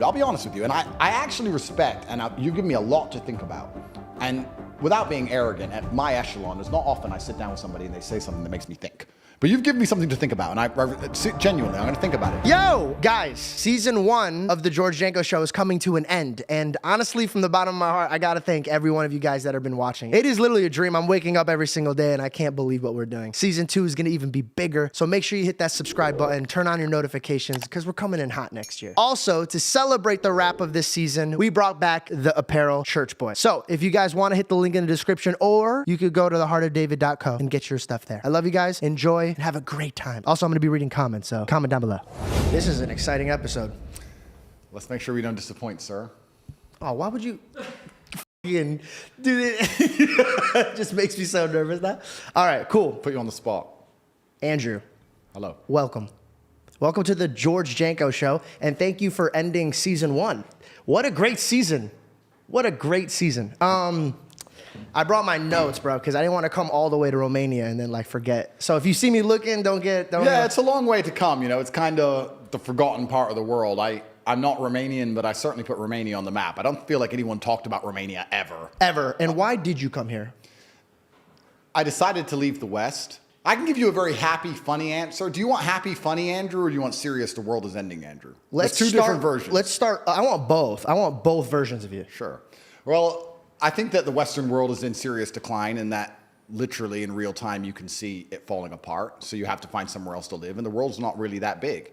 I'll be honest with you, and I actually respect, and you give me a lot to think about. And without being arrogant, at my echelon, it's not often I sit down with somebody and they say something that makes me think. But you've given me something to think about, and I genuinely, I'm going to think about it. Yo, guys, season 1 of the George Janko Show is coming to an end. And honestly, from the bottom of my heart, I got to thank every one of you guys that have been watching. It is literally a dream. I'm waking up every single day, and I can't believe what we're doing. Season 2 is going to even be bigger. So make sure you hit that subscribe button, turn on your notifications, because we're coming in hot next year. Also, to celebrate the wrap of this season, we brought back the apparel Church Boy. So if you guys want to hit the link in the description, or you could go to theheartofdavid.co and get your stuff there. I love you guys. Enjoy and have a great time. Also, I'm going to be reading comments, so comment down below. This is an exciting episode. Let's make sure we don't disappoint, sir. Oh, why would you do it? Just makes me so nervous now. All right, cool. Put you on the spot. Andrew. Hello. Welcome. Welcome to the George Janko Show, and thank you for ending season 1. What a great season. What a great season. I brought my notes, bro, because I didn't want to come all the way to Romania and then like forget. So if you see me looking, don't. Yeah, it's a long way to come. You know, it's kind of the forgotten part of the world. I'm not Romanian, but I certainly put Romania on the map. I don't feel like anyone talked about Romania ever. Ever. And why did you come here? I decided to leave the West. I can give you a very happy, funny answer. Do you want happy, funny Andrew, or do you want serious, the world is ending Andrew? There's two different versions. Let's start. I want both. I want both versions of you. Sure. Well, I think that the Western world is in serious decline, and that literally in real time you can see it falling apart. So you have to find somewhere else to live, and the world's not really that big.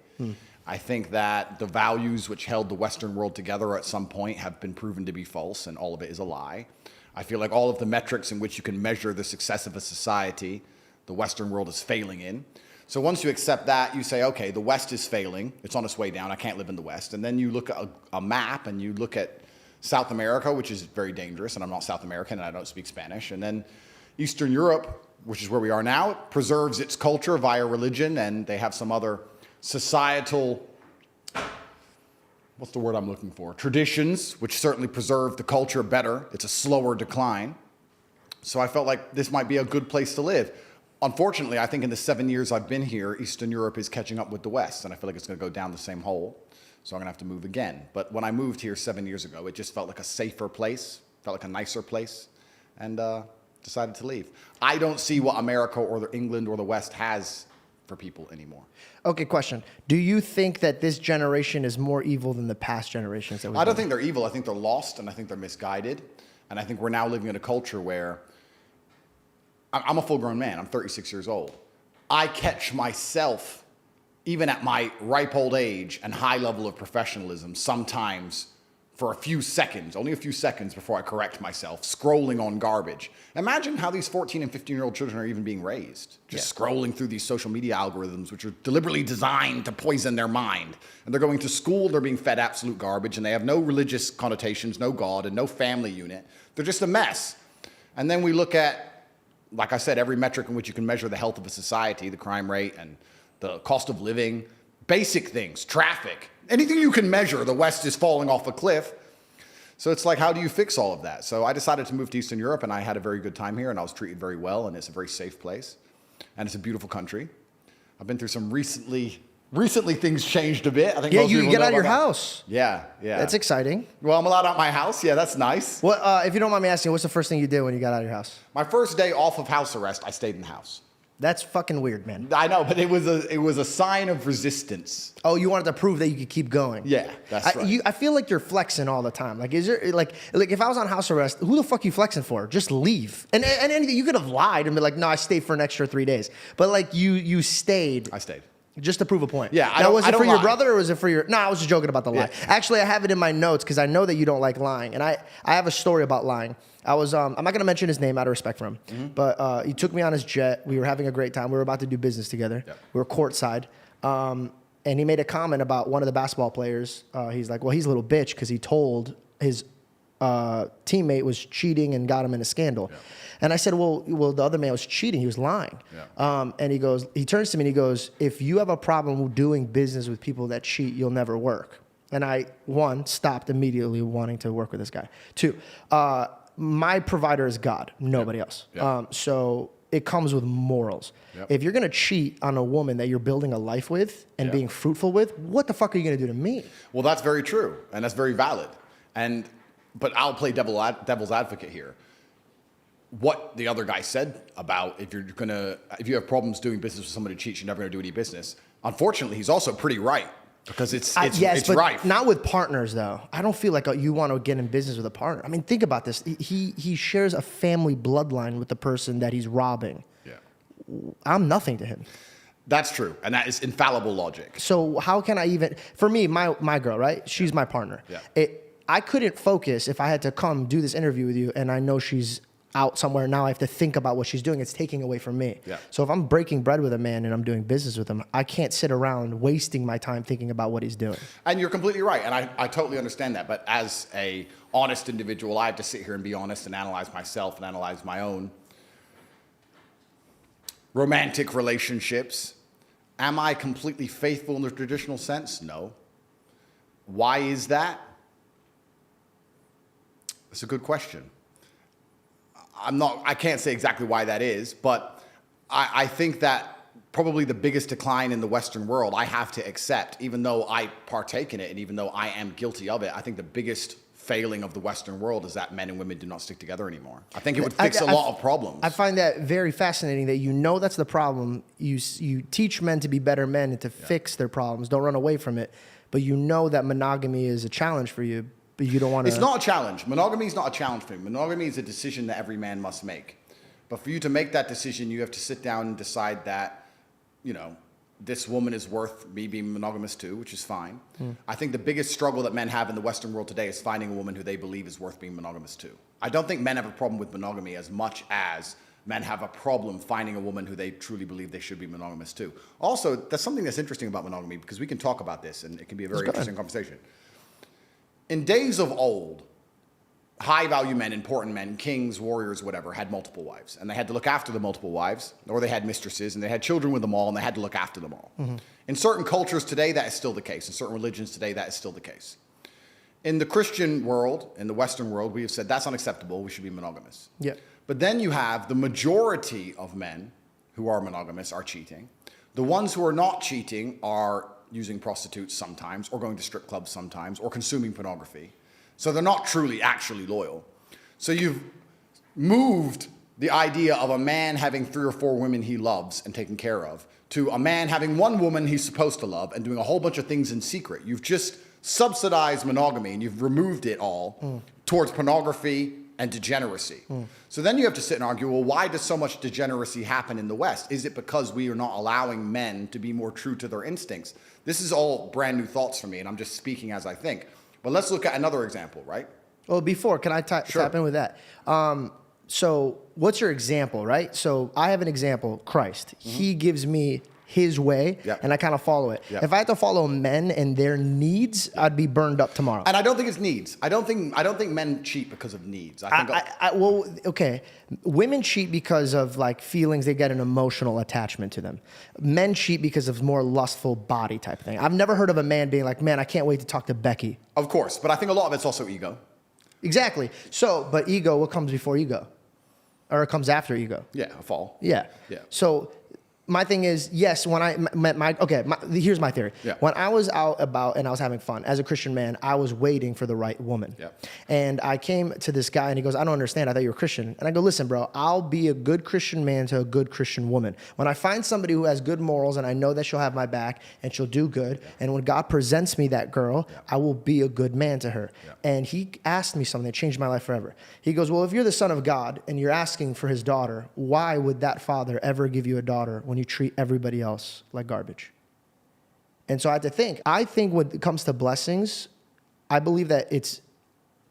I think that the values which held the Western world together at some point have been proven to be false, and all of it is a lie. I feel like all of the metrics in which you can measure the success of a society, the Western world is failing in. So once you accept that, you say, okay, the West is failing. It's on its way down. I can't live in the West. And then you look at a map, and you look at South America, which is very dangerous, and I'm not South American, and I don't speak Spanish. And then Eastern Europe, which is where we are now, preserves its culture via religion, and they have some other societal, what's the word I'm looking for? Traditions, which certainly preserve the culture better. It's a slower decline. So I felt like this might be a good place to live. Unfortunately, I think in the 7 years I've been here, Eastern Europe is catching up with the West, and I feel like it's going to go down the same hole. So I'm going to have to move again. But when I moved here 7 years ago, it just felt like a safer place, felt like a nicer place, and decided to leave. I don't see what America or England or the West has for people anymore. Okay, question. Do you think that this generation is more evil than the past generations? I don't think they're evil. I think they're lost, and I think they're misguided. And I think we're now living in a culture where I'm a full-grown man. I'm 36 years old. I catch myself, even at my ripe old age and high level of professionalism, sometimes for a few seconds, only a few seconds before I correct myself, scrolling on garbage. Imagine how these 14 and 15-year-old children are even being raised. Just scrolling through these social media algorithms, which are deliberately designed to poison their mind. And they're going to school, they're being fed absolute garbage, and they have no religious connotations, no God, and no family unit. They're just a mess. And then we look at, like I said, every metric in which you can measure the health of a society, the crime rate and the cost of living, basic things, traffic, anything you can measure, the West is falling off a cliff. So it's like, how do you fix all of that? So I decided to move to Eastern Europe, and I had a very good time here, and I was treated very well, and it's a very safe place, and it's a beautiful country. I've been through some recently things changed a bit. I think yeah, you get out of your house. Yeah. That's exciting. Well, I'm allowed out my house. Yeah, that's nice. What, if you don't mind me asking, what's the first thing you did when you got out of your house? My first day off of house arrest, I stayed in the house. That's fucking weird, man. I know, but it was a sign of resistance. Oh, you wanted to prove that you could keep going. Yeah, that's right. I feel like you're flexing all the time. Like, is there like if I was on house arrest, who the fuck you flexing for? Just leave. And anything, you could have lied and be like, no, I stayed for an extra 3 days. But like you stayed. I stayed. Just to prove a point. Yeah. Now, was it for your brother or was it for your? No, I was just joking about the lie. Yeah. Actually, I have it in my notes because I know that you don't like lying, and I have a story about lying. I was I'm not gonna mention his name out of respect for him, but he took me on his jet. We were having a great time. We were about to do business together. Yep. We were courtside, and he made a comment about one of the basketball players. He's like, well, he's a little bitch because he told his teammate was cheating and got him in a scandal. Yeah. And I said, well, the other man was cheating. He was lying. Yeah. And he turns to me and he goes, if you have a problem doing business with people that cheat, you'll never work. And I, one, stopped immediately wanting to work with this guy. Two, my provider is God, nobody else. Yeah. So it comes with morals. Yep. If you're gonna cheat on a woman that you're building a life with and being fruitful with, what the fuck are you gonna do to me? Well, that's very true, and that's very valid. But I'll play devil's advocate here. What the other guy said about if you have problems doing business with somebody who cheats, you're never gonna do any business. Unfortunately, he's also pretty right, because it's but rife. not with partners though. I don't feel like you want to get in business with a partner. I mean, think about this. He shares a family bloodline with the person that he's robbing. Yeah, I'm nothing to him. that's true, and that is infallible logic. So how can I even? For me, my girl, right? She's my partner. Yeah. I couldn't focus if I had to come do this interview with you, and I know she's out somewhere. Now I have to think about what she's doing. It's taking away from me. Yeah. So if I'm breaking bread with a man and I'm doing business with him, I can't sit around wasting my time thinking about what he's doing. And you're completely right, and I totally understand that. But as a honest individual, I have to sit here and be honest and analyze myself and analyze my own romantic relationships. Am I completely faithful in the traditional sense? No. Why is that? That's a good question. I can't say exactly why that is, but I think that probably the biggest decline in the Western world I have to accept, even though I partake in it and even though I am guilty of it. I think the biggest failing of the Western world is that men and women do not stick together anymore. I think it would fix a lot of problems. I find that very fascinating that you know that's the problem. You teach men to be better men and to fix their problems. Don't run away from it. But you know that monogamy is a challenge for you, but you don't want to... It's not a challenge. Monogamy is not a challenge for me. Monogamy is a decision that every man must make. But for you to make that decision, you have to sit down and decide that, you know, this woman is worth me being monogamous to, which is fine. I think the biggest struggle that men have in the Western world today is finding a woman who they believe is worth being monogamous to. I don't think men have a problem with monogamy as much as men have a problem finding a woman who they truly believe they should be monogamous to. Also, that's something that's interesting about monogamy, because we can talk about this and it can be a very interesting conversation. In days of old, high-value men, important men, kings, warriors, whatever, had multiple wives. And they had to look after the multiple wives, or they had mistresses, and they had children with them all, and they had to look after them all. In certain cultures today, that is still the case. In certain religions today, that is still the case. In the Christian world, in the Western world, we have said that's unacceptable. We should be monogamous. Yeah. But then you have the majority of men who are monogamous are cheating. The ones who are not cheating are using prostitutes sometimes, or going to strip clubs sometimes, or consuming pornography. So they're not truly, actually loyal. So you've moved the idea of a man having 3 or 4 women he loves and taking care of to a man having 1 woman he's supposed to love and doing a whole bunch of things in secret. You've just subsidized monogamy and you've removed it all towards pornography and degeneracy. So then you have to sit and argue, well, why does so much degeneracy happen in the West? Is it because we are not allowing men to be more true to their instincts? This is all brand new thoughts for me, and I'm just speaking as I think. But let's look at another example, right? Well, before, can I tap in with that? So what's your example, right? So I have an example, Christ. He gives me his way, and I kind of follow it. If I had to follow men and their needs, I'd be burned up tomorrow. And I don't think it's needs. I don't think men cheat because of needs. Well, okay. Women cheat because of like feelings. They get an emotional attachment to them. Men cheat because of more lustful body type thing. I've never heard of a man being like, man, I can't wait to talk to Becky. Of course, but I think a lot of it's also ego. Exactly. So, but ego, what comes before ego? Or it comes after ego? Yeah, a fall. Yeah. So my thing is, yes, when I met here's my theory. When I was out about and I was having fun, as a Christian man, I was waiting for the right woman. And I came to this guy and he goes, I don't understand. I thought you were Christian. And I go, listen, bro, I'll be a good Christian man to a good Christian woman. When I find somebody who has good morals and I know that she'll have my back and she'll do good, and when God presents me that girl, I will be a good man to her. And he asked me something that changed my life forever. He goes, well, if you're the son of God and you're asking for his daughter, why would that father ever give you a daughter when you treat everybody else like garbage? And so I had to think. I think when it comes to blessings, I believe that it's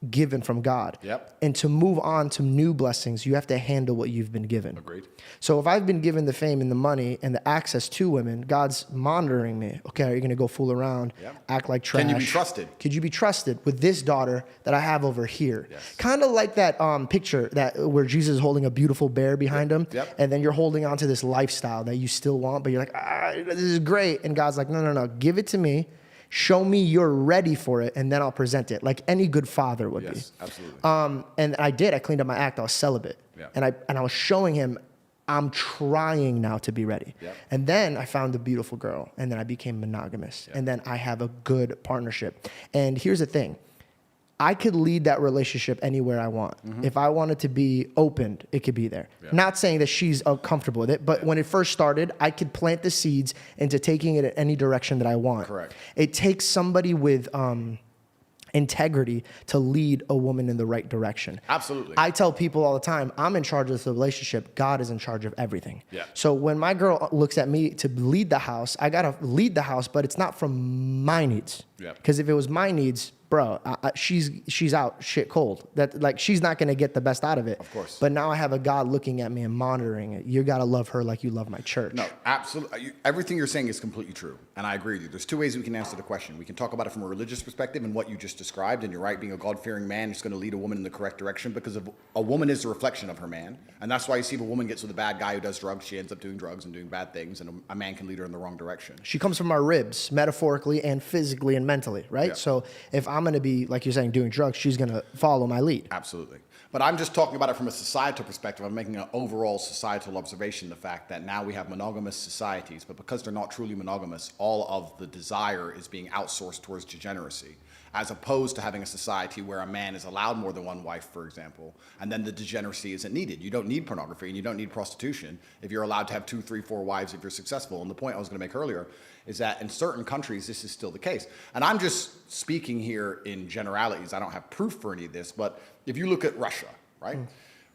given from God. And to move on to new blessings, you have to handle what you've been given. Agreed. So if I've been given the fame and the money and the access to women, God's monitoring me. Okay, are you going to go fool around, act like trash? Can you be trusted? Could you be trusted with this daughter that I have over here? Kind of like that picture where Jesus is holding a beautiful bear behind him, and then you're holding on to this lifestyle that you still want, but you're like, this is great. And God's like, no, give it to me. Show me you're ready for it, and then I'll present it, like any good father would be. Absolutely. And I did. I cleaned up my act. I was celibate. And I was showing him, I'm trying now to be ready. Yep. And then I found a beautiful girl, and then I became monogamous. Yep. And then I have a good partnership. And here's the thing. I could lead that relationship anywhere I want. If I wanted to be opened, it could be there. Yeah. Not saying that she's comfortable with it, but when it first started, I could plant the seeds into taking it in any direction that I want. Correct. It takes somebody with integrity to lead a woman in the right direction. Absolutely. I tell people all the time, I'm in charge of the relationship. God is in charge of everything. Yeah. So when my girl looks at me to lead the house, I got to lead the house, but it's not from my needs. Yeah. Because if it was my needs, bro, she's out shit cold. That like she's not gonna get the best out of it. Of course. But now I have a God looking at me and monitoring it. You gotta love her like you love my church. No, absolutely. Everything you're saying is completely true, and I agree with you. There's two ways we can answer the question. We can talk about it from a religious perspective and what you just described, and you're right, being a God-fearing man is going to lead a woman in the correct direction because a woman is a reflection of her man, and that's why you see if a woman gets with a bad guy who does drugs, she ends up doing drugs and doing bad things, and a man can lead her in the wrong direction. She comes from our ribs, metaphorically and physically and mentally, right? Yeah. So if I'm gonna be, like you're saying, doing drugs, she's gonna follow my lead. Absolutely. But I'm just talking about it from a societal perspective. I'm making an overall societal observation, the fact that now we have monogamous societies, but because they're not truly monogamous, all of the desire is being outsourced towards degeneracy, as opposed to having a society where a man is allowed more than one wife, for example, and then the degeneracy isn't needed. You don't need pornography and you don't need prostitution if you're allowed to have 2, 3, 4 wives if you're successful. And the point I was going to make earlier is that in certain countries, this is still the case. And I'm just speaking here in generalities. I don't have proof for any of this, but if you look at Russia, right?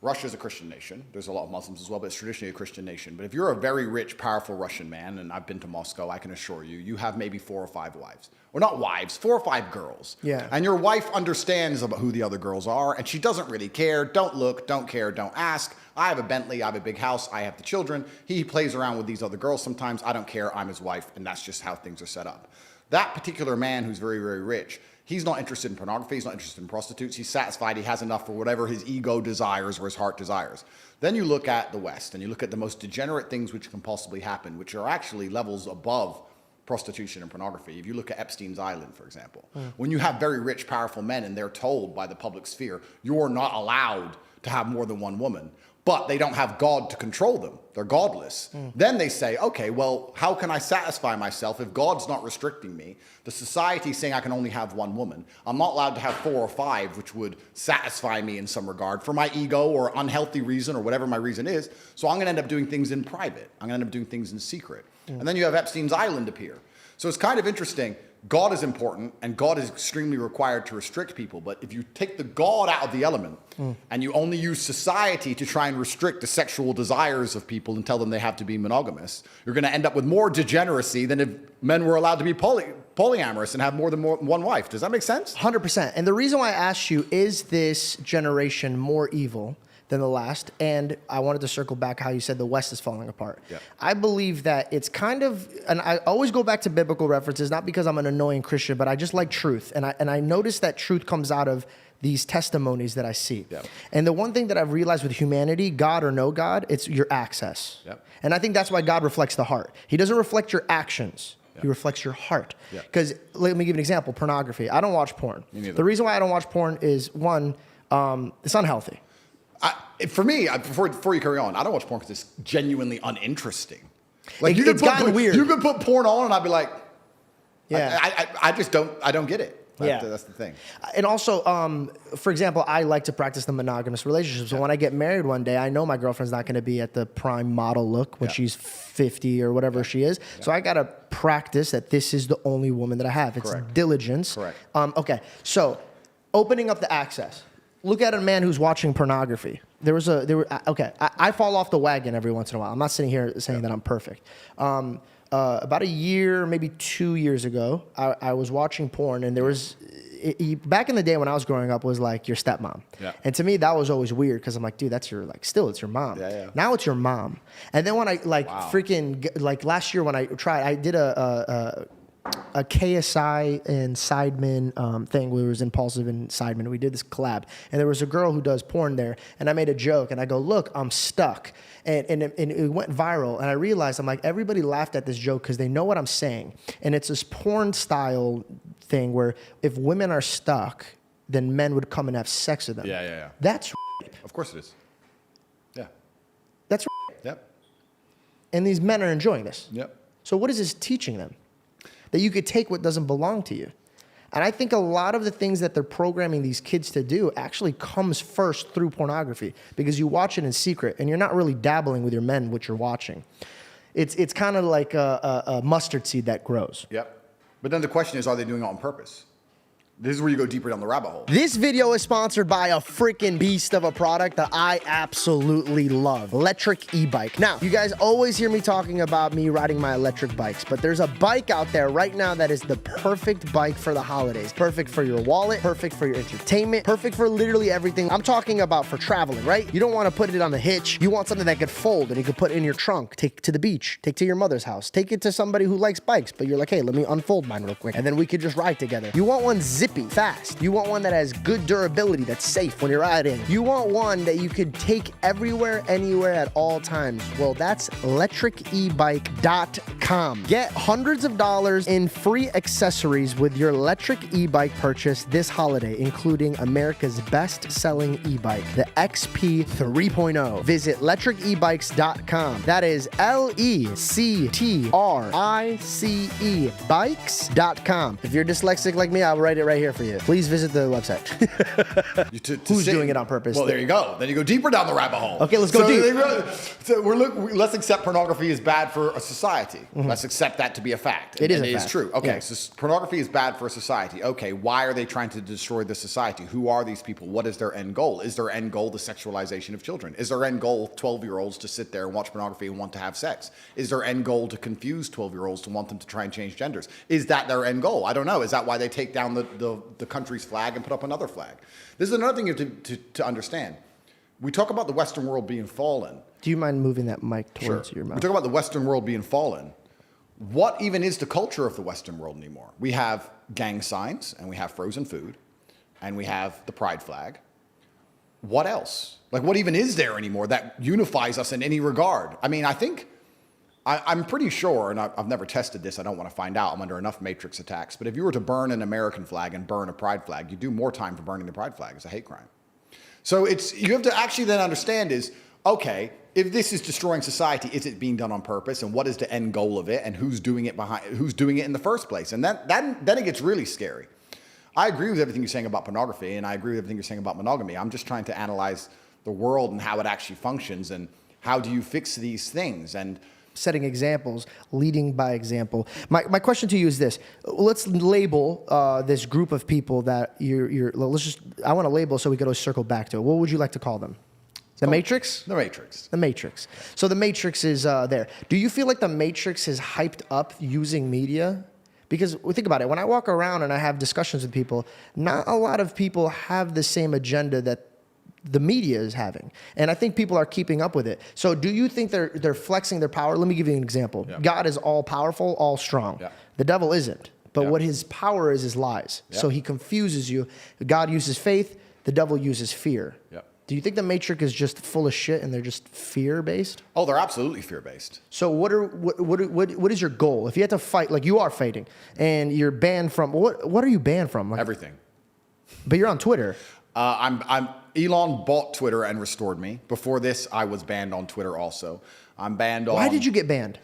Russia is a Christian nation. There's a lot of Muslims as well, but it's traditionally a Christian nation. But if you're a very rich, powerful Russian man, and I've been to Moscow, I can assure you, you have maybe 4 or 5 wives. Or not wives, 4 or 5 girls. Yeah. And your wife understands about who the other girls are, and she doesn't really care. Don't look, don't care, don't ask. I have a Bentley, I have a big house, I have the children. He plays around with these other girls sometimes. I don't care, I'm his wife, and that's just how things are set up. That particular man who's very, very rich, he's not interested in pornography. He's not interested in prostitutes. He's satisfied. He has enough for whatever his ego desires or his heart desires. Then you look at the West and you look at the most degenerate things which can possibly happen, which are actually levels above prostitution and pornography. If you look at Epstein's Island, for example, when you have very rich, powerful men and they're told by the public sphere, you're not allowed to have more than one woman, but they don't have God to control them. They're godless. Then they say, okay, well, how can I satisfy myself if God's not restricting me? The society's saying I can only have one woman. I'm not allowed to have 4 or 5, which would satisfy me in some regard for my ego or unhealthy reason or whatever my reason is. So I'm going to end up doing things in private. I'm going to end up doing things in secret. And then you have Epstein's Island appear. So it's kind of interesting. God is important, and God is extremely required to restrict people. But if you take the God out of the element and you only use society to try and restrict the sexual desires of people and tell them they have to be monogamous, you're going to end up with more degeneracy than if men were allowed to be polyamorous and have more than one wife. Does that make sense? 100%. And the reason why I asked you, is this generation more evil than the last? And I wanted to circle back how you said the West is falling apart. Yeah. I believe that it's kind of, and I always go back to biblical references, not because I'm an annoying Christian, but I just like truth. And I notice that truth comes out of these testimonies that I see. Yeah. And the one thing that I've realized with humanity, God or no God, it's your access. Yeah. And I think that's why God reflects the heart. He doesn't reflect your actions. He reflects your heart. Because let me give you an example, pornography. I don't watch porn. Me neither. The reason why I don't watch porn is, one, it's unhealthy. For me, before you carry on, I don't watch porn because it's genuinely uninteresting. Like It's gotten weird. You could put porn on, and I'd be like, Yeah. I just don't get it. That's the thing. And also, for example, I like to practice the monogamous relationship. So when I get married one day, I know my girlfriend's not going to be at the prime model look when she's 50 or whatever she is. So I got to practice that this is the only woman that I have. It's Correct. diligence. Correct. Okay. So opening up the access. Look at a man who's watching pornography. I fall off the wagon every once in a while. I'm not sitting here saying that I'm perfect. About a year, maybe 2 years ago, I was watching porn, and there was, back in the day when I was growing up, was like your stepmom. Yeah. And to me, that was always weird because I'm like, dude, that's it's your mom. Yeah. Now it's your mom. And then when I last year when I tried, I did a KSI and Sidemen thing where it was Impulsive and Sidemen. We did this collab. And there was a girl who does porn there. And I made a joke. And I go, look, I'm stuck. And it went viral. And I realized, I'm like, everybody laughed at this joke because they know what I'm saying. And it's this porn style thing where if women are stuck, then men would come and have sex with them. Yeah. That's Of course it is. Yeah. That's Yep. And these men are enjoying this. Yep. So what is this teaching them? That you could take what doesn't belong to you. And I think a lot of the things that they're programming these kids to do actually comes first through pornography, because you watch it in secret and you're not really dabbling with your men what you're watching. It's kind of like a mustard seed that grows. Yep. But then the question is, are they doing it on purpose? This is where you go deeper down the rabbit hole. This video is sponsored by a freaking beast of a product that I absolutely love, electric e-bike. Now, you guys always hear me talking about me riding my electric bikes, but there's a bike out there right now that is the perfect bike for the holidays. Perfect for your wallet, perfect for your entertainment, perfect for literally everything. I'm talking about for traveling, right? You don't want to put it on the hitch. You want something that could fold and you could put in your trunk, take to the beach, take to your mother's house, take it to somebody who likes bikes, but you're like, hey, let me unfold mine real quick, and then we could just ride together. You want one zippy, fast. You want one that has good durability, that's safe when you're riding. You want one that you could take everywhere, anywhere, at all times. Well, that's electricebike.com. Get hundreds of dollars in free accessories with your electric e-bike purchase this holiday, including America's best-selling e-bike, the XP 3.0. Visit electricebikes.com. That is Lectrice bikes.com. If you're dyslexic like me, I'll write it right here for you. Please visit the website. Who's doing it on purpose? Well, there you go. Then you go deeper down the rabbit hole. Okay, let's go deep. Let's accept pornography is bad for a society. Let's accept that to be a fact. It is a fact. It is true. Okay, yeah. So pornography is bad for a society. Okay, why are they trying to destroy the society? Who are these people? What is their end goal? Is their end goal the sexualization of children? Is their end goal 12-year-olds to sit there and watch pornography and want to have sex? Is their end goal to confuse 12-year-olds to want them to try and change genders? Is that their end goal? I don't know. Is that why they take down the country's flag and put up another flag? This is another thing you have to understand. We talk about the Western world being fallen. Do you mind moving that mic towards your mouth? We talk about the Western world being fallen. What even is the culture of the Western world anymore? We have gang signs, and we have frozen food, and we have the pride flag. What else? Like, what even is there anymore that unifies us in any regard? I mean, I'm pretty sure, and I've never tested this, I don't want to find out, I'm under enough matrix attacks, but if you were to burn an American flag and burn a pride flag, you do more time for burning the pride flag. It's a hate crime. So you have to actually then understand is, okay, if this is destroying society, is it being done on purpose? And what is the end goal of it? And who's doing it in the first place? And then it gets really scary. I agree with everything you're saying about pornography, and I agree with everything you're saying about monogamy. I'm just trying to analyze the world and how it actually functions, and how do you fix these things? And setting examples, leading by example. My question to you is this. Let's label this group of people that I want to label so we can circle back to it. What would you like to call them? The Matrix? The Matrix. The Matrix. So the Matrix is there. Do you feel like the Matrix is hyped up using media? Because think about it. When I walk around and I have discussions with people, not a lot of people have the same agenda that the media is having. And I think people are keeping up with it. So do you think they're flexing their power? Let me give you an example. Yeah. God is all powerful, all strong. Yeah. The devil isn't. But what his power is lies. Yeah. So he confuses you. God uses faith. The devil uses fear. Yeah. Do you think the Matrix is just full of shit and they're just fear-based? Oh, they're absolutely fear-based. So what is your goal? If you had to fight, like you are fighting, and you're banned from, what are you banned from? Like, everything. But you're on Twitter. Elon bought Twitter and restored me. Before this, I was banned on Twitter also. I'm banned on... Why did you get banned?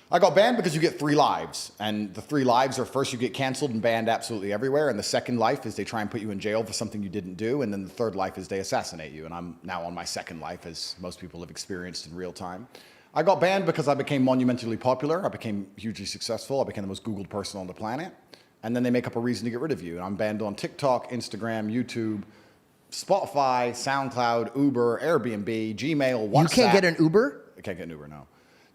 I got banned because you get 3 lives. And the 3 lives are, first you get canceled and banned absolutely everywhere. And the second life is they try and put you in jail for something you didn't do. And then the third life is they assassinate you. And I'm now on my second life, as most people have experienced in real time. I got banned because I became monumentally popular. I became hugely successful. I became the most Googled person on the planet. And then they make up a reason to get rid of you. And I'm banned on TikTok, Instagram, YouTube, Spotify, SoundCloud, Uber, Airbnb, Gmail, WhatsApp. You can't get an Uber? I can't get an Uber, no.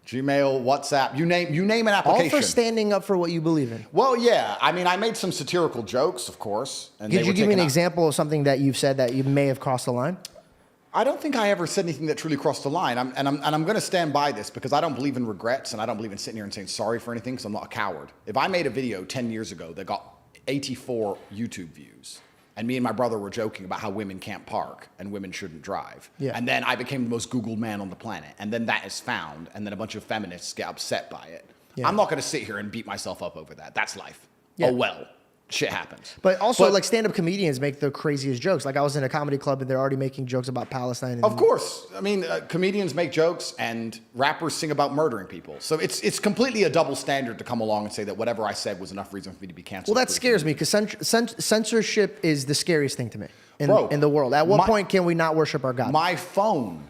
Gmail, WhatsApp, you name an application. All for standing up for what you believe in. Well, yeah. I mean, I made some satirical jokes, of course. And Could you give me an example of something that you've said that you may have crossed the line? I don't think I ever said anything that truly crossed the line. I'm going to stand by this because I don't believe in regrets, and I don't believe in sitting here and saying sorry for anything because I'm not a coward. If I made a video 10 years ago that got 84 YouTube views, and me and my brother were joking about how women can't park and women shouldn't drive. Yeah. And then I became the most Googled man on the planet. And then that is found. And then a bunch of feminists get upset by it. Yeah. I'm not going to sit here and beat myself up over that. That's life. Yeah. Oh, well. shit happens. But also, like, stand-up comedians make the craziest jokes. Like, I was in a comedy club, and they're already making jokes about Palestine. And Of course. I mean, comedians make jokes, and rappers sing about murdering people. So it's completely a double standard to come along and say that whatever I said was enough reason for me to be canceled. Well, that scares me, because censorship is the scariest thing to me Bro, in the world. At what point can we not worship our God? My phone,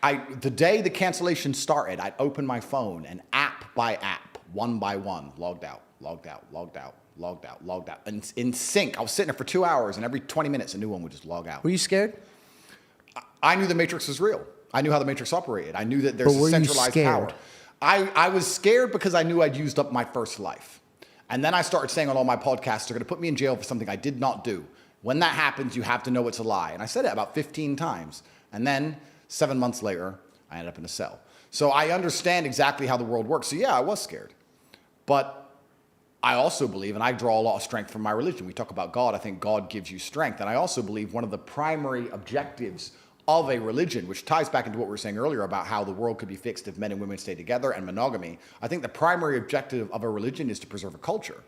the day the cancellation started, I'd open my phone, and app by app, one by one, logged out, logged out, logged out, logged out, logged out. And in sync, I was sitting there for 2 hours, and every 20 minutes, a new one would just log out. Were you scared? I knew the Matrix was real. I knew how the Matrix operated. I knew that there's a centralized power. I was scared because I knew I'd used up my first life. And then I started saying on all my podcasts, they're going to put me in jail for something I did not do. When that happens, you have to know it's a lie. And I said it about 15 times. And then 7 months later, I ended up in a cell. So I understand exactly how the world works. So yeah, I was scared. But I also believe, and I draw a lot of strength from my religion. We talk about God. I think God gives you strength. And I also believe one of the primary objectives of a religion, which ties back into what we were saying earlier about how the world could be fixed if men and women stay together and monogamy. I think the primary objective of a religion is to preserve a culture.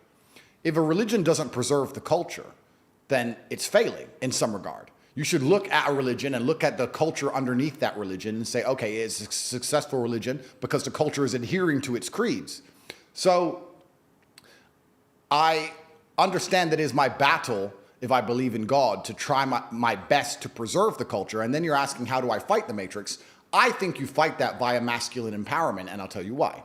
If a religion doesn't preserve the culture, then it's failing in some regard. You should look at a religion and look at the culture underneath that religion and say, okay, it's a successful religion because the culture is adhering to its creeds. So I understand that it is my battle, if I believe in God, to try my best to preserve the culture. And then you're asking, how do I fight the Matrix? I think you fight that via masculine empowerment, and I'll tell you why.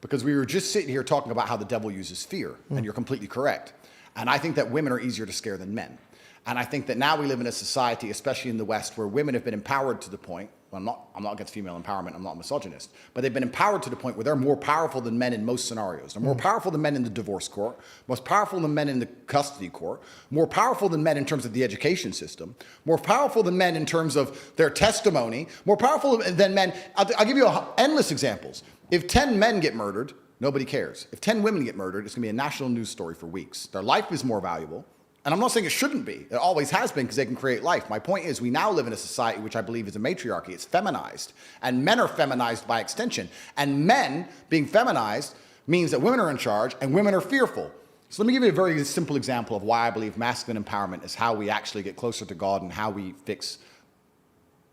Because we were just sitting here talking about how the devil uses fear, and you're completely correct. And I think that women are easier to scare than men. And I think that now we live in a society, especially in the West, where women have been empowered to the point, well, I'm not against female empowerment, I'm not a misogynist, but they've been empowered to the point where they're more powerful than men in most scenarios. They're more powerful than men in the divorce court, most powerful than men in the custody court, more powerful than men in terms of the education system, more powerful than men in terms of their testimony, more powerful than men. I'll give you endless examples. If 10 men get murdered, nobody cares. If 10 women get murdered, it's going to be a national news story for weeks. Their life is more valuable. And I'm not saying it shouldn't be. It always has been because they can create life. My point is we now live in a society which I believe is a matriarchy. It's feminized. And men are feminized by extension. And men being feminized means that women are in charge and women are fearful. So let me give you a very simple example of why I believe masculine empowerment is how we actually get closer to God and how we fix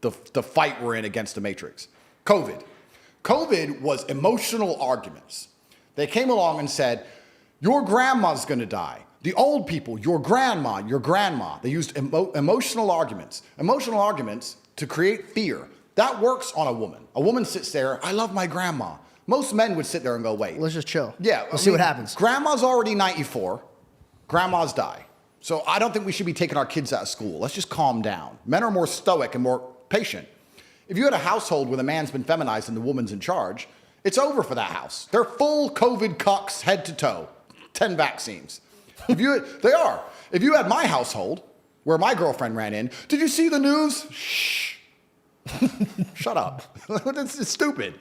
the fight we're in against the Matrix. COVID. COVID was emotional arguments. They came along and said, your grandma's going to die. The old people, your grandma, your grandma. They used emotional arguments. Emotional arguments to create fear. That works on a woman. A woman sits there, I love my grandma. Most men would sit there and go, wait. Let's just chill. Yeah. We'll see what happens. Grandma's already 94. Grandmas die. So I don't think we should be taking our kids out of school. Let's just calm down. Men are more stoic and more patient. If you had a household where the man's been feminized and the woman's in charge, it's over for that house. They're full COVID cucks head to toe. 10 vaccines. They are. If you had my household, where my girlfriend ran in, did you see the news? Shh. Shut up. It's stupid.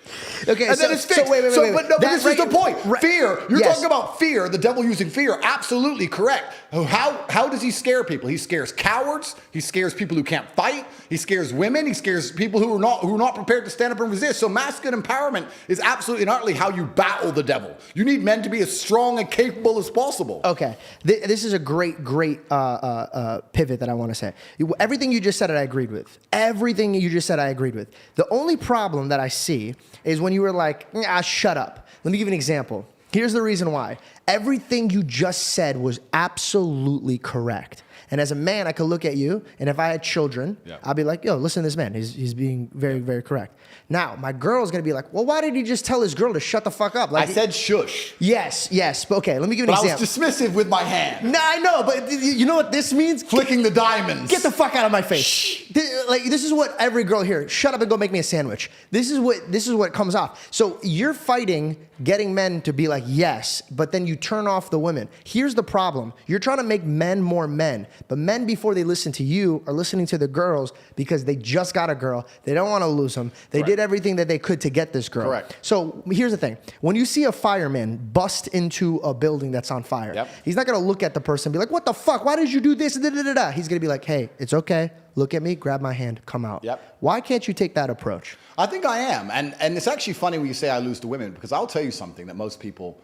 Okay, and then it's fixed. So wait. But this is the point. Fear. You're yes. talking about fear, the devil using fear. Absolutely correct. How does he scare people? He scares cowards. He scares people who can't fight. He scares women. He scares people who are not prepared to stand up and resist. So masculine empowerment is absolutely and utterly how you battle the devil. You need men to be as strong and capable as possible. Okay. This is a great pivot that I want to say. Everything you just said, I agreed with. Everything you just said, I agreed with. The only problem that I see is when you were like, shut up. Let me give you an example. Here's the reason why. Everything you just said was absolutely correct. And as a man, I could look at you, and if I had children, I'd be like, yo, listen to this man. He's being very, very correct. Now, my girl's going to be like, well, why did he just tell his girl to shut the fuck up? Like, I said shush. Yes. But okay, let me give you an example. I was dismissive with my hand. No, I know, but you know what this means? Flicking the diamonds. Get the fuck out of my face. Shh. This is what every girl here, shut up and go make me a sandwich. This is what comes off. So you're fighting getting men to be like, yes, but then you turn off the women. Here's the problem. You're trying to make men more men, but men, before they listen to you, are listening to the girls because they just got a girl. They don't want to lose them. They did everything that they could to get this girl. Correct. So here's the thing. When you see a fireman bust into a building that's on fire, he's not going to look at the person and be like, what the fuck? Why did you do this? He's going to be like, hey, it's okay. Look at me, grab my hand, come out. Why can't you take that approach? I think I am. And it's actually funny when you say I lose to women, because I'll tell you something that most people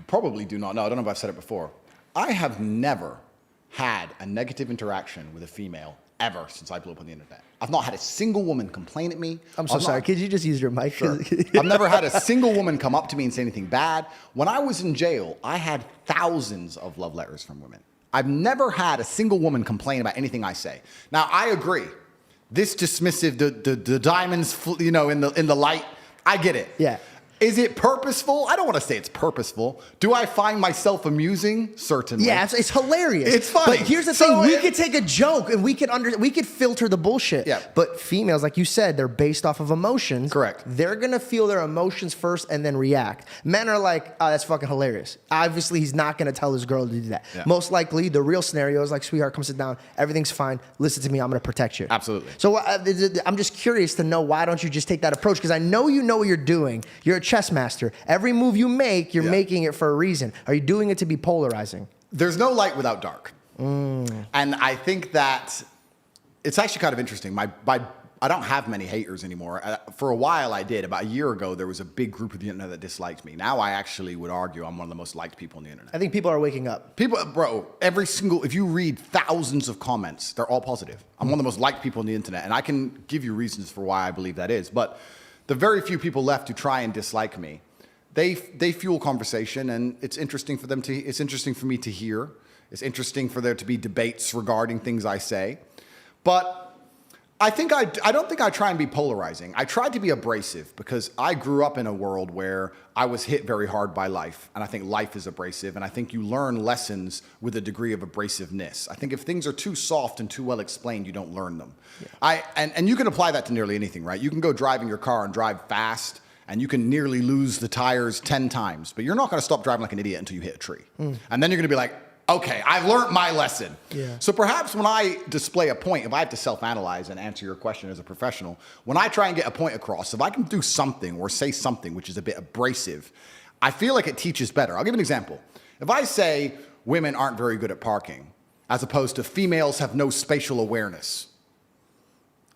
probably do not know. I don't know if I've said it before. I have never had a negative interaction with a female ever since I blew up on the internet. I've not had a single woman complain at me. I'm so sorry. Could you just use your mic? Sure. I've never had a single woman come up to me and say anything bad. When I was in jail, I had thousands of love letters from women. I've never had a single woman complain about anything I say. Now, I agree. This dismissive, the diamonds, in the light, I get it. Yeah. Is it purposeful? I don't want to say it's purposeful. Do I find myself amusing? Certainly. Yeah, it's hilarious. It's funny. But here's the thing: we could take a joke and we could filter the bullshit. Yeah. But females, like you said, they're based off of emotions. Correct. They're gonna feel their emotions first and then react. Men are like, oh, that's fucking hilarious. Obviously, he's not gonna tell his girl to do that. Yeah. Most likely, the real scenario is like, sweetheart, come sit down. Everything's fine. Listen to me. I'm gonna protect you. Absolutely. So I'm just curious to know, why don't you just take that approach? Because I know you know what you're doing. You're a chess master. Every move you make, you're making it for a reason. Are you doing it to be polarizing? There's no light without dark. And I think that it's actually kind of interesting. I don't have many haters anymore. For a while I did. About a year ago, there was a big group of the internet that disliked me. Now I actually would argue I'm one of the most liked people on the internet. I think people are waking up. People, bro, if you read thousands of comments, they're all positive. I'm one of the most liked people on the internet, and I can give you reasons for why I believe that is. But the very few people left who try and dislike me, they fuel conversation, and it's interesting for me to hear. It's interesting for there to be debates regarding things I say. But I don't think I try and be polarizing. I try to be abrasive because I grew up in a world where I was hit very hard by life, and I think life is abrasive, and I think you learn lessons with a degree of abrasiveness. I think if things are too soft and too well explained, you don't learn them. Yeah. And you can apply that to nearly anything, right? You can go driving your car and drive fast, and you can nearly lose the tires 10 times, but you're not going to stop driving like an idiot until you hit a tree. And then you're going to be like, okay, I've learned my lesson. Yeah. So perhaps when I display a point, if I have to self-analyze and answer your question as a professional, when I try and get a point across, if I can do something or say something which is a bit abrasive, I feel like it teaches better. I'll give an example. If I say women aren't very good at parking, as opposed to females have no spatial awareness.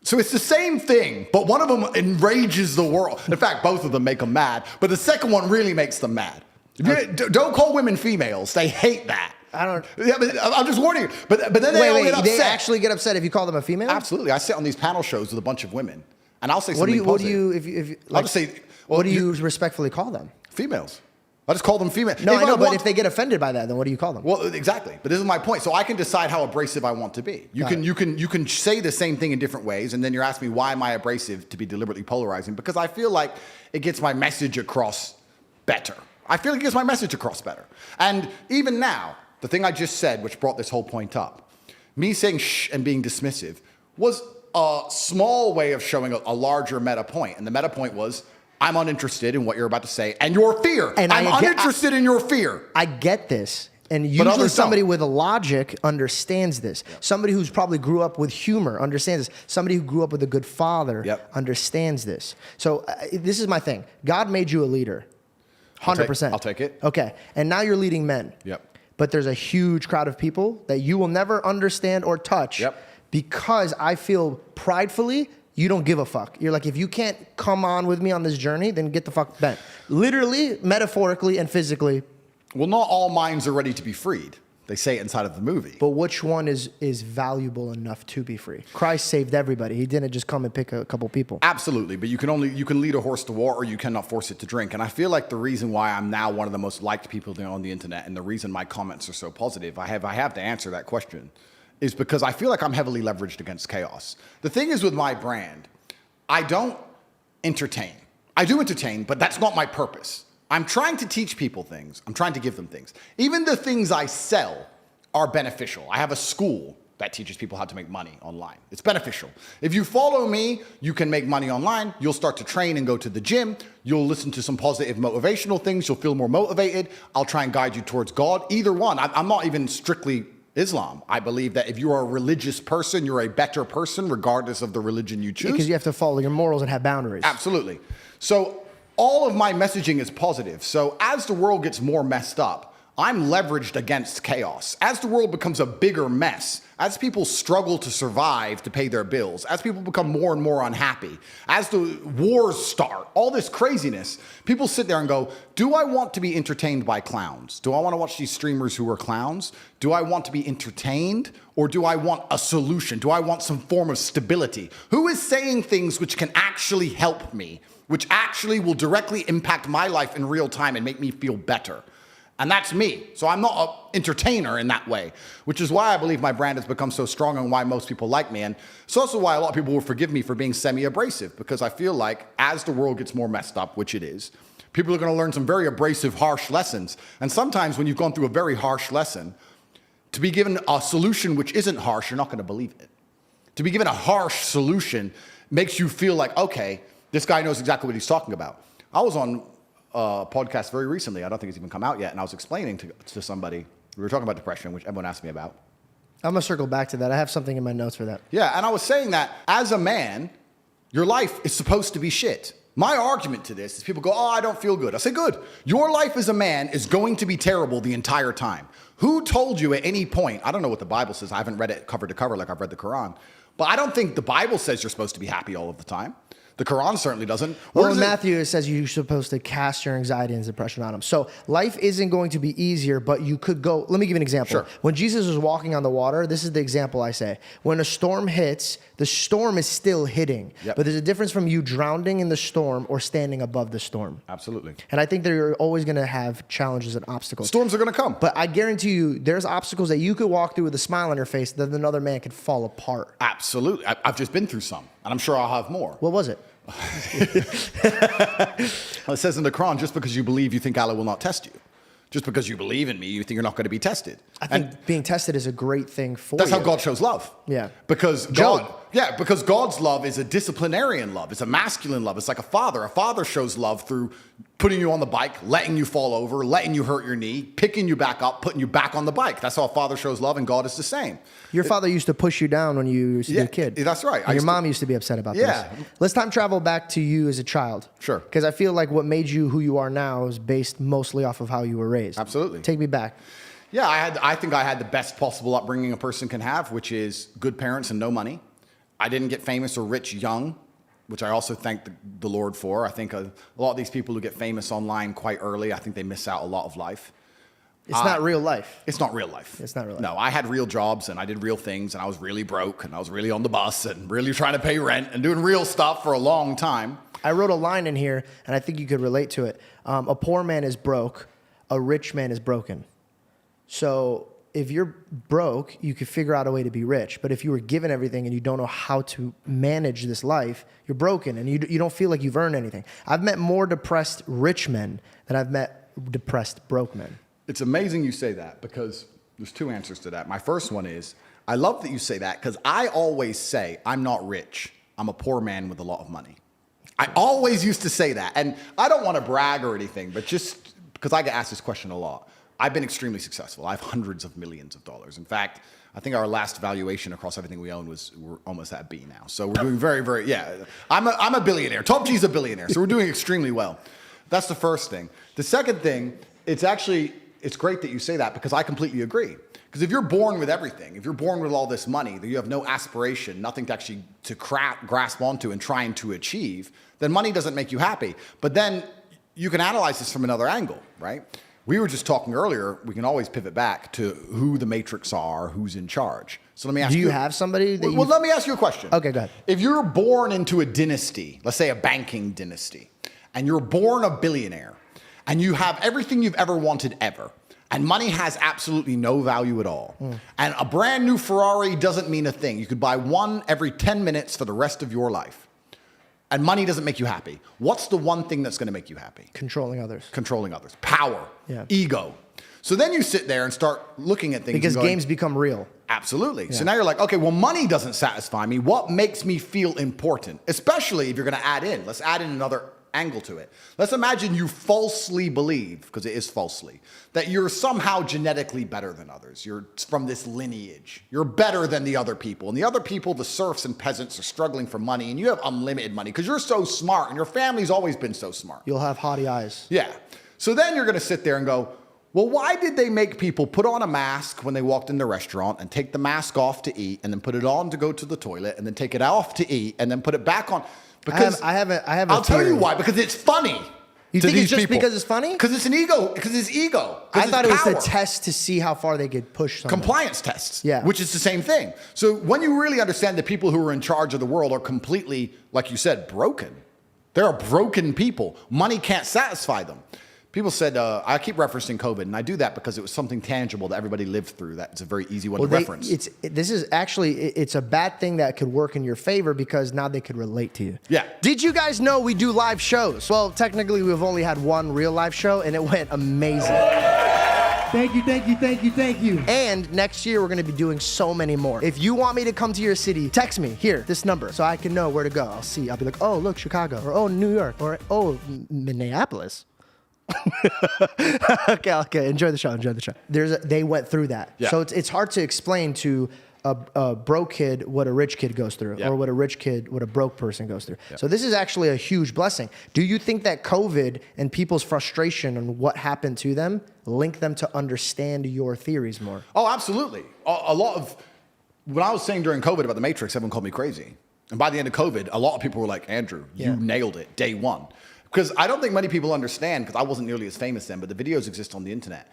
So it's the same thing, but one of them enrages the world. In fact, both of them make them mad, but the second one really makes them mad. Don't call women females. They hate that. I don't. Yeah, but I'm just warning you. But then they all get upset. They actually get upset if you call them a female? Absolutely. I sit on these panel shows with a bunch of women, and I'll say something positive. I'll just say, what do you respectfully call them? Females. I just call them female. No, I know, but if they get offended by that, then what do you call them? Well, exactly. But this is my point. So I can decide how abrasive I want to be. You can say the same thing in different ways, and then you're asking me why am I abrasive to be deliberately polarizing? Because I feel like it gets my message across better. I feel like it gets my message across better. And even now, the thing I just said, which brought this whole point up, me saying shh and being dismissive was a small way of showing a larger meta point. And the meta point was, I'm uninterested in what you're about to say and your fear. And I'm uninterested in your fear. I get this. And usually somebody with a logic understands this. Yep. Somebody who's probably grew up with humor understands this. Somebody who grew up with a good father understands this. So this is my thing. God made you a leader. 100%. I'll take it. Okay. And now you're leading men. Yep. But there's a huge crowd of people that you will never understand or touch because I feel pridefully you don't give a fuck. You're like, if you can't come on with me on this journey, then get the fuck bent. Literally, metaphorically, and physically. Well, not all minds are ready to be freed. They say it inside of the movie. But which one is valuable enough to be free? Christ saved everybody. He didn't just come and pick a couple people. Absolutely, but you can lead a horse to water, or you cannot force it to drink. And I feel like the reason why I'm now one of the most liked people on the internet, and the reason my comments are so positive, I have to answer that question, is because I feel like I'm heavily leveraged against chaos. The thing is with my brand, I don't entertain. I do entertain, but that's not my purpose. I'm trying to teach people things. I'm trying to give them things. Even the things I sell are beneficial. I have a school that teaches people how to make money online. It's beneficial. If you follow me, you can make money online. You'll start to train and go to the gym. You'll listen to some positive motivational things. You'll feel more motivated. I'll try and guide you towards God. Either one. I'm not even strictly Islam. I believe that if you are a religious person, you're a better person regardless of the religion you choose. Because you have to follow your morals and have boundaries. Absolutely. So all of my messaging is positive. So as the world gets more messed up, I'm leveraged against chaos. As the world becomes a bigger mess, as people struggle to survive to pay their bills, as people become more and more unhappy, as the wars start, all this craziness, people sit there and go, do I want to be entertained by clowns? Do I want to watch these streamers who are clowns? Do I want to be entertained? Or do I want a solution? Do I want some form of stability? Who is saying things which can actually help me, which actually will directly impact my life in real time and make me feel better? And that's me. So I'm not an entertainer in that way, which is why I believe my brand has become so strong and why most people like me. And it's also why a lot of people will forgive me for being semi-abrasive, because I feel like as the world gets more messed up, which it is, people are going to learn some very abrasive, harsh lessons. And sometimes when you've gone through a very harsh lesson, to be given a solution which isn't harsh, you're not going to believe it. To be given a harsh solution makes you feel like, okay, this guy knows exactly what he's talking about. I was on podcast very recently. I don't think it's even come out yet. And I was explaining to somebody, we were talking about depression, which everyone asked me about. I'm going to circle back to that. I have something in my notes for that. Yeah, and I was saying that as a man, your life is supposed to be shit. My argument to this is people go, oh, I don't feel good. I say, good. Your life as a man is going to be terrible the entire time. Who told you at any point, I don't know what the Bible says. I haven't read it cover to cover like I've read the Quran. But I don't think the Bible says you're supposed to be happy all of the time. The Quran certainly doesn't. Well, in Matthew, it says you're supposed to cast your anxiety and depression on him. So life isn't going to be easier, but you could go. Let me give you an example. Sure. When Jesus was walking on the water, this is the example I say. When a storm hits, the storm is still hitting. Yep. But there's a difference from you drowning in the storm or standing above the storm. Absolutely. And I think that you're always going to have challenges and obstacles. Storms are going to come. But I guarantee you, there's obstacles that you could walk through with a smile on your face that another man could fall apart. Absolutely. I've just been through some, and I'm sure I'll have more. What was it? Well, it says in the Quran, just because you believe, you think Allah will not test you. Just because you believe in me, you think you're not going to be tested. I think being tested is a great thing for That's you. how God shows love. Yeah. Because because God's love is a disciplinarian love. It's a masculine love. It's like a father. A father shows love through putting you on the bike, letting you fall over, letting you hurt your knee, picking you back up, putting you back on the bike. That's how a father shows love, and God is the same. Your father used to push you down when you used to be a kid. That's right. And your mom used to be upset about Yeah. this. Let's time travel back to you as a child. Sure. Because I feel like what made you who you are now is based mostly off of how you were raised. Absolutely. Take me back. Yeah, I think I had the best possible upbringing a person can have, which is good parents and no money. I didn't get famous or rich young, which I also thank the Lord for. I think a lot of these people who get famous online quite early, I think they miss out a lot of life. It's not real life. It's not real life. It's not real life. No, I had real jobs and I did real things and I was really broke and I was really on the bus and really trying to pay rent and doing real stuff for a long time. I wrote a line in here, and I think you could relate to it. A poor man is broke. A rich man is broken. So if you're broke, you could figure out a way to be rich. But if you were given everything and you don't know how to manage this life, you're broken and you don't feel like you've earned anything. I've met more depressed rich men than I've met depressed broke men. It's amazing you say that because there's two answers to that. My first one is, I love that you say that because I always say, I'm not rich. I'm a poor man with a lot of money. I always used to say that. And I don't want to brag or anything, but just because I get asked this question a lot. I've been extremely successful. I have hundreds of millions of dollars. In fact, I think our last valuation across everything we own we're almost at B now. So we're doing very, very, yeah. I'm a billionaire. Top G's a billionaire. So we're doing extremely well. That's the first thing. The second thing, it's great that you say that because I completely agree. Because if you're born with everything, if you're born with all this money, that you have no aspiration, nothing to actually grasp onto and trying to achieve, then money doesn't make you happy. But then you can analyze this from another angle, right? We were just talking earlier, we can always pivot back to who the matrix are, who's in charge. So let me ask you. Do you have somebody that Well, let me ask you a question. Okay, go ahead. If you're born into a dynasty, let's say a banking dynasty, and you're born a billionaire, and you have everything you've ever wanted ever, and money has absolutely no value at all, and a brand new Ferrari doesn't mean a thing. You could buy one every 10 minutes for the rest of your life. And money doesn't make you happy. What's the one thing that's going to make you happy? Controlling others. Controlling others. Power. Yeah. Ego. So then you sit there and start looking at things. Because and going, games become real. Absolutely. Yeah. So now you're like, okay, well, money doesn't satisfy me. What makes me feel important? Especially if you're going to add in. Let's add in another angle to it. Let's imagine you falsely believe, because it is falsely, that you're somehow genetically better than others. You're from this lineage. You're better than the other people. And the other people, the serfs and peasants, are struggling for money, and you have unlimited money because you're so smart and your family's always been so smart. You'll have haughty eyes. Yeah. So then you're going to sit there and go, Well, why did they make people put on a mask when they walked in the restaurant and take the mask off to eat and then put it on to go to the toilet and then take it off to eat and then put it back on? Because I have a I'll tell you theory. why. Because it's funny. You to think it's these just people. because it's funny? Because it's an ego. Because it's ego. I thought it was the power. test to see how far they could push something. Compliance tests. Yeah. Which is the same thing. So when you really understand that people who are in charge of the world are completely, like you said, broken. There are broken people. Money can't satisfy them. People said, I keep referencing COVID, and I do that because it was something tangible that everybody lived through. That's a very easy one to reference. This is actually, it's a bad thing that could work in your favor because now they could relate to you. Yeah. Did you guys know we do live shows? Well, technically, we've only had one real live show, and it went amazing. Thank you, thank you, thank you, thank you. And next year, we're gonna be doing so many more. If you want me to come to your city, text me here, this number, so I can know where to go. I'll be like, oh, look, Chicago, or oh, New York, or oh, Minneapolis. Okay. Enjoy the show. They went through that. Yeah. So it's hard to explain to a broke kid what a rich kid goes through, or what a broke person goes through. So this is actually a huge blessing. Do you think that COVID and people's frustration on what happened to them link them to understand your theories more? Oh, absolutely. A lot of, when I was saying during COVID about the Matrix, everyone called me crazy. And by the end of COVID, a lot of people were like, Andrew, you nailed it, day one. Because I don't think many people understand, because I wasn't nearly as famous then, but the videos exist on the internet.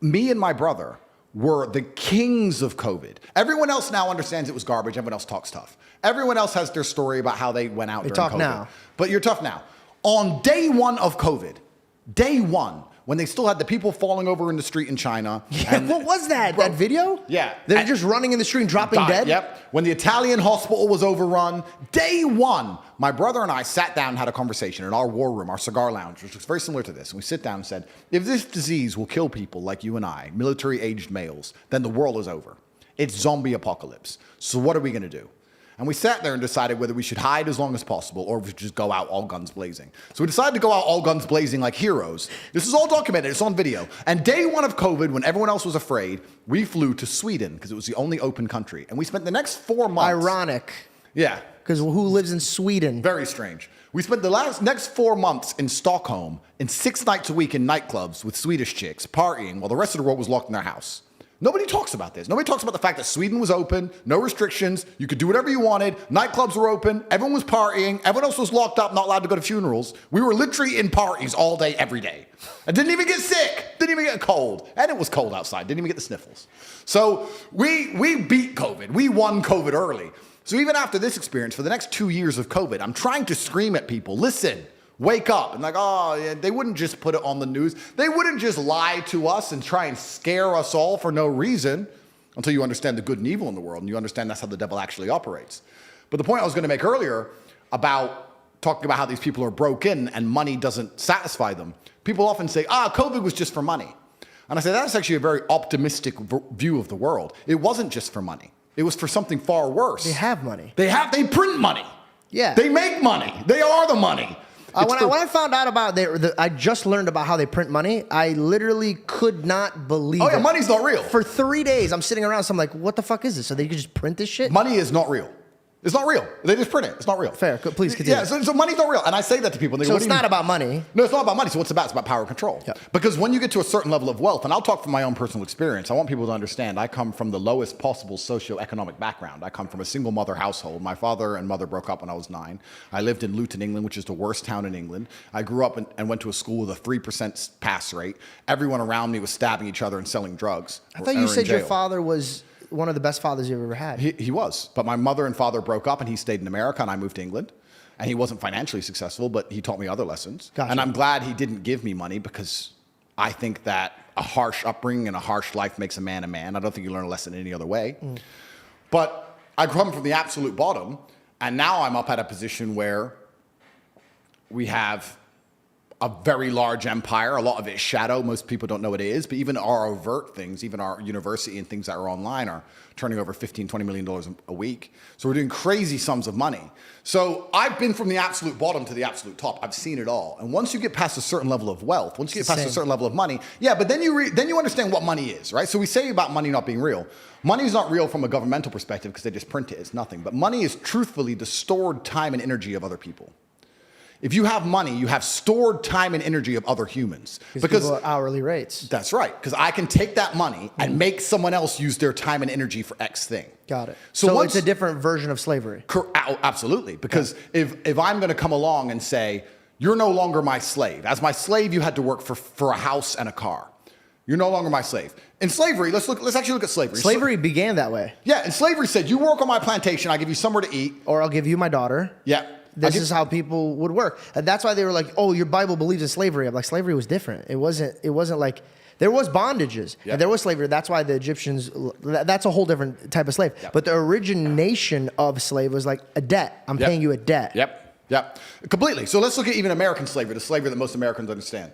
Me and my brother were the kings of COVID. Everyone else now understands it was garbage. Everyone else talks tough. Everyone else has their story about how they went out during talk COVID. now. But you're tough now. On day one of COVID, day one, when they still had the people falling over in the street in China. And what was that? That video? Yeah. They're just running in the street and dropping dead? Yep. When the Italian hospital was overrun, day one, my brother and I sat down and had a conversation in our war room, our cigar lounge, which was very similar to this. And we sit down and said, if this disease will kill people like you and I, military-aged males, then the world is over. It's zombie apocalypse. So what are we going to do? And we sat there and decided whether we should hide as long as possible or if we should just go out all guns blazing. So we decided to go out all guns blazing like heroes. This is all documented. It's on video. And day one of COVID, when everyone else was afraid, we flew to Sweden because it was the only open country. And we spent the next 4 months. Ironic. Yeah. Because who lives in Sweden? Very strange. We spent the next 4 months in Stockholm in 6 nights a week in nightclubs with Swedish chicks partying while the rest of the world was locked in their house. Nobody talks about this. Nobody talks about the fact that Sweden was open, no restrictions, you could do whatever you wanted, nightclubs were open, everyone was partying, everyone else was locked up, not allowed to go to funerals. We were literally in parties all day, every day. I didn't even get sick, didn't even get a cold, and it was cold outside, didn't even get the sniffles. So we beat COVID, we won COVID early. So even after this experience, for the next 2 years of COVID, I'm trying to scream at people, listen, wake up. And like, oh, yeah, they wouldn't just put it on the news. They wouldn't just lie to us and try and scare us all for no reason until you understand the good and evil in the world and you understand that's how the devil actually operates. But the point I was going to make earlier about talking about how these people are broken and money doesn't satisfy them, people often say, COVID was just for money. And I say, that's actually a very optimistic view of the world. It wasn't just for money. It was for something far worse. They have money. They print money. Yeah. They make money. They are the money. When I found out about I just learned about how they print money. I literally could not believe it. Oh yeah, money's not real. For 3 days, I'm sitting around, so I'm like, what the fuck is this? So they could just print this shit? Money is not real. It's not real. They just print it. It's not real. Fair. Please continue. Yeah, so money's not real. And I say that to people. And they go, So what it's do you not mean? about money. No, it's not about money. So what's it about? It's about power and control. Yep. Because when you get to a certain level of wealth, and I'll talk from my own personal experience, I want people to understand I come from the lowest possible socioeconomic background. I come from a single mother household. My father and mother broke up when I was 9. I lived in Luton, England, which is the worst town in England. I grew up and went to a school with a 3% pass rate. Everyone around me was stabbing each other and selling drugs. I thought you said your father was one of the best fathers you've ever had. He was. But my mother and father broke up and he stayed in America and I moved to England. And he wasn't financially successful, but he taught me other lessons. Gotcha. And I'm glad he didn't give me money because I think that a harsh upbringing and a harsh life makes a man a man. I don't think you learn a lesson any other way. But I come from the absolute bottom. And now I'm up at a position where we have a very large empire. A lot of it is shadow. Most people don't know what it is. But even our overt things, even our university and things that are online are turning over $15, $20 million a week. So we're doing crazy sums of money. So I've been from the absolute bottom to the absolute top. I've seen it all. And once you get past a certain level of wealth, once you get past a certain level of money, but then you understand what money is, right? So we say about money not being real. Money is not real from a governmental perspective because they just print it. It's nothing. But money is truthfully the stored time and energy of other people. If you have money, you have stored time and energy of other humans. Because people are hourly rates. That's right. Because I can take that money and make someone else use their time and energy for X thing. Got it. So it's a different version of slavery. Absolutely. Because if I'm going to come along and say, you're no longer my slave. As my slave, you had to work for a house and a car. You're no longer my slave. In slavery, let's actually look at slavery. Slavery began that way. Yeah, and slavery said, you work on my plantation, I give you somewhere to eat. Or I'll give you my daughter. Yeah. This is how people would work. And that's why they were like, oh, your Bible believes in slavery. I'm like, slavery was different. It wasn't like, there was bondages. Yep. And there was slavery. That's why the Egyptians, that's a whole different type of slave. Yep. But the origination of slave was like a debt. I'm paying you a debt. Yep. Completely. So let's look at even American slavery, the slavery that most Americans understand.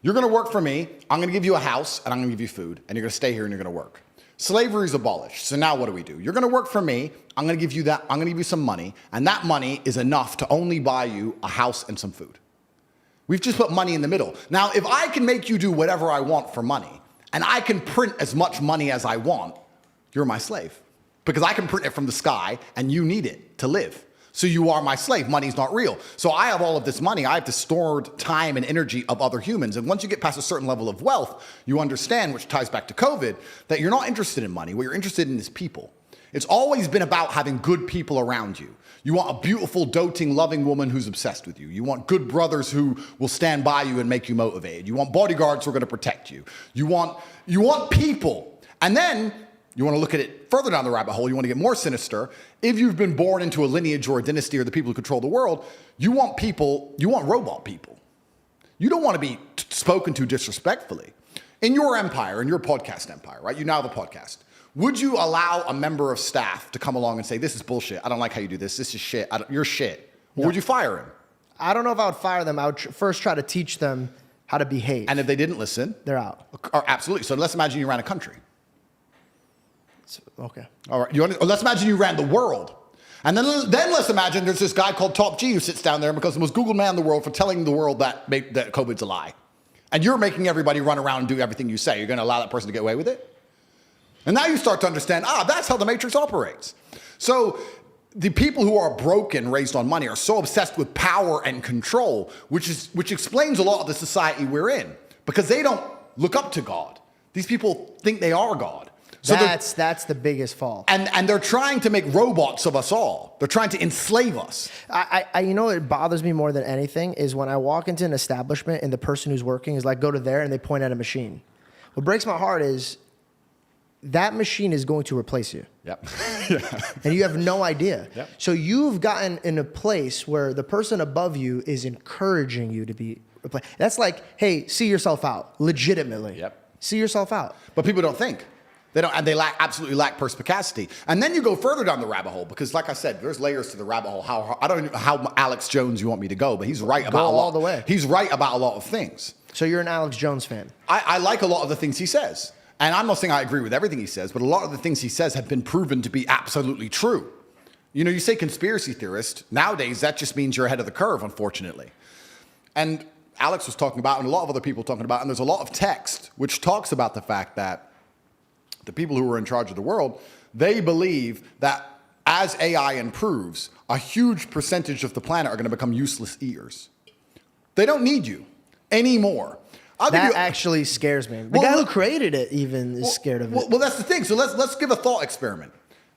You're going to work for me. I'm going to give you a house and I'm going to give you food and you're going to stay here and you're going to work. Slavery is abolished. So now what do? You're going to work for me. I'm going to give you that. I'm going to give you some money. And that money is enough to only buy you a house and some food. We've just put money in the middle. Now, if I can make you do whatever I want for money and I can print as much money as I want, you're my slave. Because I can print it from the sky and you need it to live. So you are my slave. Money's not real. So I have all of this money. I have the stored time and energy of other humans. And once you get past a certain level of wealth, you understand, which ties back to COVID, that you're not interested in money. What you're interested in is people. It's always been about having good people around you. You want a beautiful, doting, loving woman who's obsessed with you. You want good brothers who will stand by you and make you motivated. You want bodyguards who are going to protect you. You want people. And then you want to look at it further down the rabbit hole. You want to get more sinister. If you've been born into a lineage or a dynasty or the people who control the world, you want people, you want robot people. You don't want to be spoken to disrespectfully. In your empire, in your podcast empire, right? You now have a podcast. Would you allow a member of staff to come along and say, this is bullshit. I don't like how you do this. This is shit. You're shit. Or would you fire him? I don't know if I would fire them. I would first try to teach them how to behave. And if they didn't listen? They're out. Absolutely. So let's imagine you ran a country. Okay. All right. Let's imagine you ran the world. And then let's imagine there's this guy called Top G who sits down there because the most Googled man in the world for telling the world that COVID's a lie. And you're making everybody run around and do everything you say. You're going to allow that person to get away with it? And now you start to understand, that's how the Matrix operates. So the people who are broken, raised on money, are so obsessed with power and control, which explains a lot of the society we're in, because they don't look up to God. These people think they are God. So that's the biggest fall. And they're trying to make robots of us all. They're trying to enslave us. You know what bothers me more than anything is when I walk into an establishment and the person who's working is like, go to there, and they point at a machine. What breaks my heart is that machine is going to replace you. Yep. And you have no idea. Yep. So you've gotten in a place where the person above you is encouraging you to be replaced. That's like, hey, see yourself out, legitimately. Yep. See yourself out. But people don't think. They don't, and they absolutely lack perspicacity. And then you go further down the rabbit hole because, like I said, there's layers to the rabbit hole. I don't know how Alex Jones you want me to go, but he's right about a lot. All the way. He's right about a lot of things. So you're an Alex Jones fan. I like a lot of the things he says. And I'm not saying I agree with everything he says, but a lot of the things he says have been proven to be absolutely true. You know, you say conspiracy theorist. Nowadays, that just means you're ahead of the curve, unfortunately. And Alex was talking about, and a lot of other people talking about, and there's a lot of text which talks about the fact that the people who are in charge of the world, they believe that as AI improves, a huge percentage of the planet are going to become useless eaters. They don't need you anymore. That actually scares me. The guy who created it even is scared of it. Well, that's the thing. So let's give a thought experiment.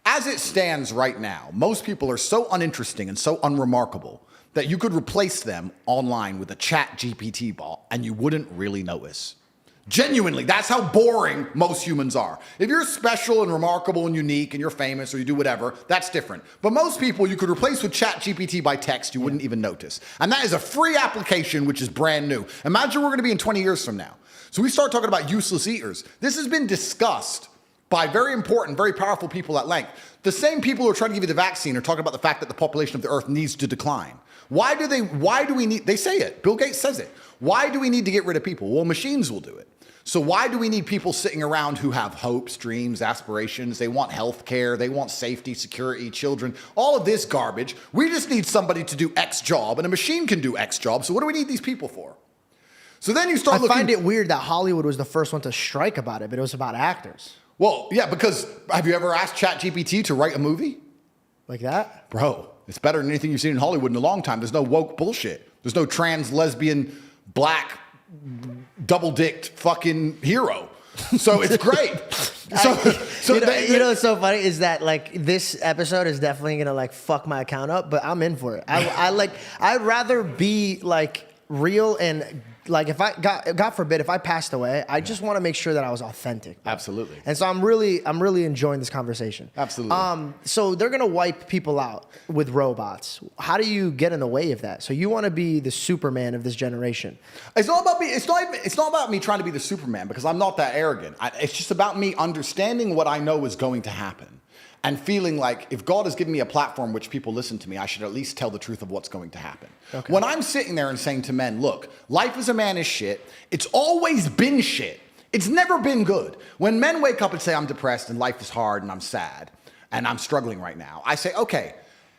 As it stands right now, most people are so uninteresting and so unremarkable that you could replace them online with a chat GPT bot and you wouldn't really notice. Genuinely, that's how boring most humans are. If you're special and remarkable and unique and you're famous or you do whatever, that's different. But most people you could replace with ChatGPT by text, you wouldn't even notice. And that is a free application, which is brand new. Imagine we're going to be in 20 years from now. So we start talking about useless eaters. This has been discussed by very important, very powerful people at length. The same people who are trying to give you the vaccine are talking about the fact that the population of the earth needs to decline. Why do we need, they say it, Bill Gates says it. Why do we need to get rid of people? Well, machines will do it. So why do we need people sitting around who have hopes, dreams, aspirations? They want health care. They want safety, security, children, all of this garbage. We just need somebody to do X job, and a machine can do X job. So what do we need these people for? So then you start looking. I find it weird that Hollywood was the first one to strike about it, but it was about actors. Well, yeah, because have you ever asked ChatGPT to write a movie? Like that? Bro, It's better than anything you've seen in Hollywood in a long time. There's no woke bullshit. There's no trans, lesbian, black, double-dicked fucking hero. So it's great. You know what's so funny is that like this episode is definitely gonna like fuck my account up, but I'm in for it. I'd rather be like real and like if I God forbid if I passed away, I just want to make sure that I was authentic. Absolutely. And so I'm really enjoying this conversation. Absolutely. So they're gonna wipe people out with robots. How do you get in the way of that? So you want to be the Superman of this generation. It's not about me. It's not about me trying to be the Superman because I'm not that arrogant. It's just about me understanding what I know is going to happen and feeling like if God has given me a platform which people listen to me, I should at least tell the truth of what's going to happen. Okay. When I'm sitting there and saying to men, look, life as a man is shit. It's always been shit. It's never been good. When men wake up and say, I'm depressed and life is hard and I'm sad and I'm struggling right now, I say, okay,